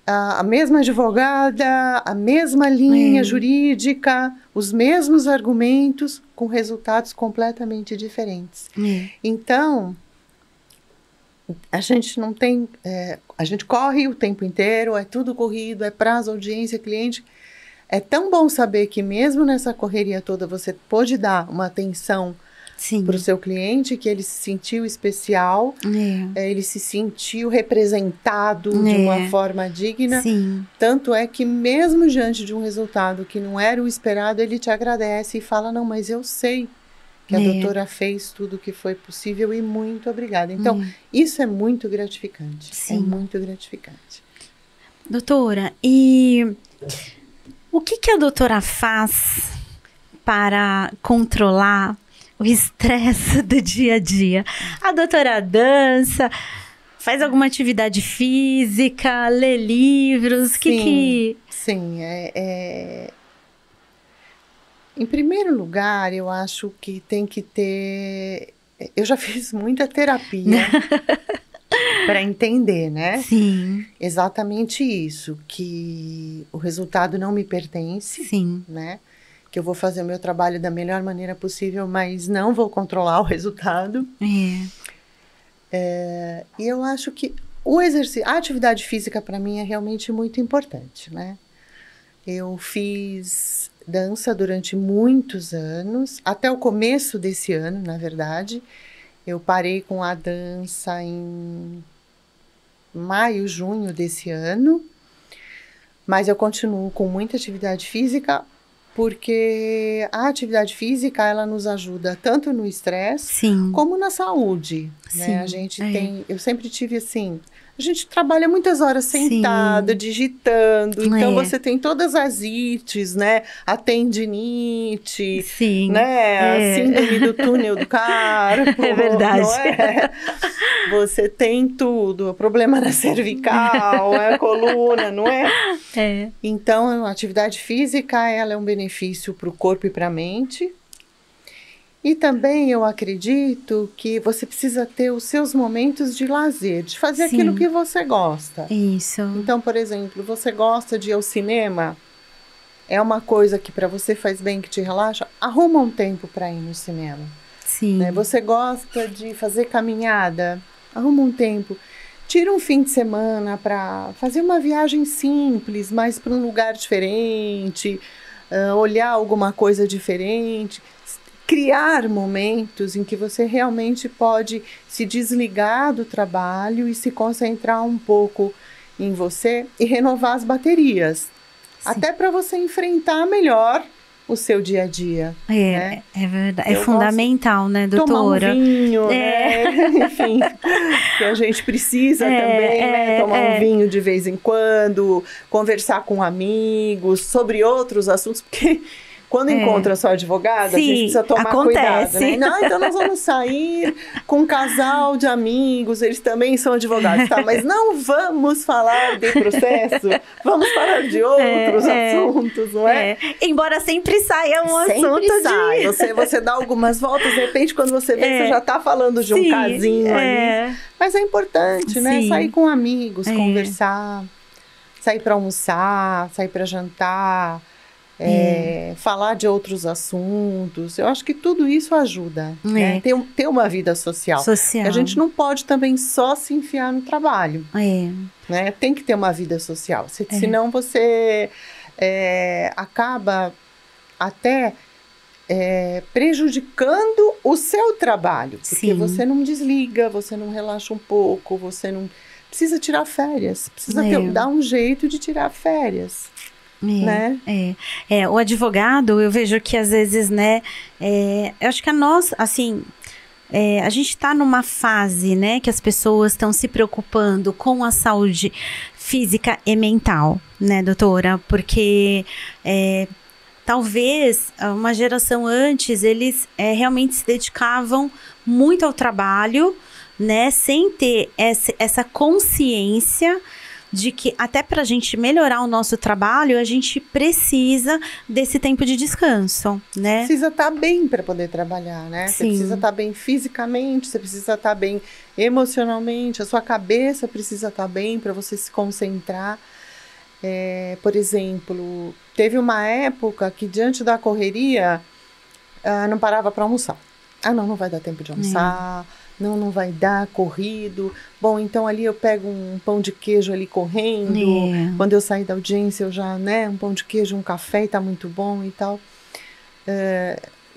S2: a mesma advogada, a mesma linha jurídica, os mesmos argumentos, com resultados completamente diferentes. Então, A gente não tem... a gente corre o tempo inteiro, é tudo corrido, é prazo, audiência, cliente. É tão bom saber que mesmo nessa correria toda você pôde dar uma atenção para o seu cliente, que ele se sentiu especial, ele se sentiu representado de uma forma digna.
S1: Sim.
S2: Tanto é que mesmo diante de um resultado que não era o esperado, ele te agradece e fala, não, mas eu sei que a doutora fez tudo o que foi possível e muito obrigada. Então, isso é muito gratificante.
S1: Sim.
S2: É muito gratificante.
S1: Doutora, e o que a doutora faz para controlar o estresse do dia a dia? A doutora dança, faz alguma atividade física, lê livros,
S2: Sim, Em primeiro lugar, eu acho que tem que ter... Eu já fiz muita terapia para entender, né?
S1: Sim.
S2: Exatamente isso, que o resultado não me pertence,
S1: Sim.
S2: né? Que eu vou fazer o meu trabalho da melhor maneira possível, mas não vou controlar o resultado. E eu acho que a atividade física para mim é realmente muito importante, né? Eu fiz dança durante muitos anos, até o começo desse ano, na verdade. Eu parei com a dança em maio, junho desse ano, mas eu continuo com muita atividade física, porque a atividade física, ela nos ajuda tanto no estresse, como na saúde, né? A gente eu sempre tive assim... A gente trabalha muitas horas sentada, digitando. Então, você tem todas as ites, né? A tendinite, né? A síndrome do túnel do carpo.
S1: É verdade.
S2: Não é? Você tem tudo. O problema na cervical, a coluna, não é? Então, a atividade física, ela é um benefício para o corpo e para a mente. E também eu acredito que você precisa ter os seus momentos de lazer, de fazer aquilo que você gosta.
S1: Isso.
S2: Então, por exemplo, você gosta de ir ao cinema? É uma coisa que para você faz bem, que te relaxa? Arruma um tempo para ir no cinema. Né? Você gosta de fazer caminhada? Arruma um tempo. Tira um fim de semana para fazer uma viagem simples, mas para um lugar diferente, olhar alguma coisa diferente. Criar momentos em que você realmente pode se desligar do trabalho e se concentrar um pouco em você e renovar as baterias. Até para você enfrentar melhor o seu dia a dia. Né?
S1: É verdade. É fundamental, né, doutora?
S2: Tomar um vinho, né? Enfim, que a gente precisa também, né? Tomar um vinho de vez em quando, conversar com amigos sobre outros assuntos, porque... Quando encontra sua advogada, a gente precisa tomar cuidado, né? Não, então nós vamos sair com um casal de amigos, eles também são advogados, tá? Mas não vamos falar de processo, vamos falar de outros assuntos, não é?
S1: Embora sempre saia um assunto
S2: sai. Você dá algumas voltas, de repente, quando você vê, você já tá falando de um casinho ali. Mas é importante, né? Sair com amigos, conversar, sair para almoçar, sair para jantar... falar de outros assuntos, eu acho que tudo isso ajuda, né? Ter uma vida social. A gente não pode também só se enfiar no trabalho, né? Tem que ter uma vida social, senão você acaba até prejudicando o seu trabalho, porque você não desliga, você não relaxa um pouco, você não precisa tirar férias, precisa dar um jeito de tirar férias. Né?
S1: O advogado, eu vejo que às vezes, né, eu acho que a gente está numa fase, né, que as pessoas estão se preocupando com a saúde física e mental, né, doutora? Porque talvez uma geração antes, eles realmente se dedicavam muito ao trabalho, né, sem ter essa consciência de que até para a gente melhorar o nosso trabalho, a gente precisa desse tempo de descanso, né?
S2: Precisa estar bem para poder trabalhar, né? Você precisa estar bem fisicamente, você precisa estar bem emocionalmente, a sua cabeça precisa estar bem para você se concentrar. Por exemplo, teve uma época que diante da correria, não parava para almoçar. Não vai dar tempo de almoçar, Não vai dar, corrido. Bom, então ali eu pego um pão de queijo ali correndo. Quando eu sair da audiência, eu já, né, um pão de queijo, um café e tá muito bom e tal.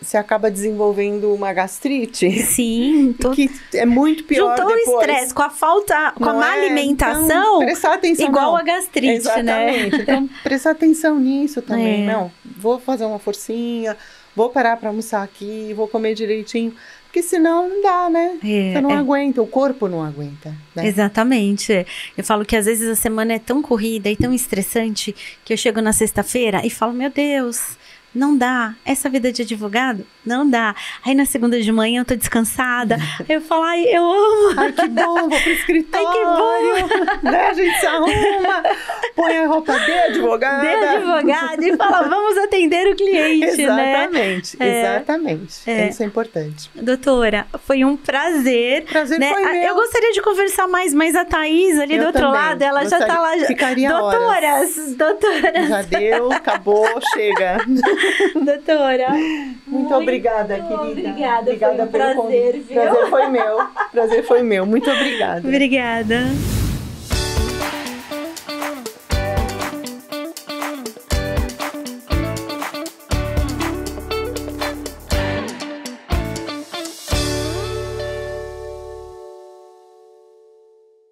S2: Você acaba desenvolvendo uma gastrite.
S1: Sim.
S2: Que é muito pior
S1: juntou
S2: depois.
S1: o estresse com a falta, com a má alimentação,
S2: então, prestar atenção,
S1: igual a gastrite,
S2: exatamente.
S1: né?
S2: Então, prestar atenção nisso também. Não, vou fazer uma forcinha, vou parar para almoçar aqui, vou comer direitinho. Porque senão não dá, né? Você não aguenta, o corpo não aguenta. Né?
S1: Exatamente. Eu falo que às vezes a semana é tão corrida e tão estressante que eu chego na sexta-feira e falo, meu Deus, não dá. Essa vida de advogado, não dá. Aí na segunda de manhã eu tô descansada. Aí eu falo, ai, eu amo.
S2: Ai, que bom, vou pro escritório.
S1: Ai, que bom.
S2: Né? A gente se arruma, põe a roupa de advogada.
S1: De advogada e fala, vamos atender o cliente,
S2: exatamente,
S1: né?
S2: Exatamente. Isso é importante.
S1: Doutora, foi um prazer.
S2: Prazer
S1: né?
S2: foi meu.
S1: Eu gostaria de conversar mais, mas a Thaís ali do outro lado, ela já tá lá.
S2: Ficaria
S1: doutoras.
S2: Já deu, acabou, chega.
S1: Doutora.
S2: Muito obrigada, querida.
S1: Obrigada, foi um prazer, viu?
S2: Prazer foi meu. Muito obrigada.
S1: Obrigada.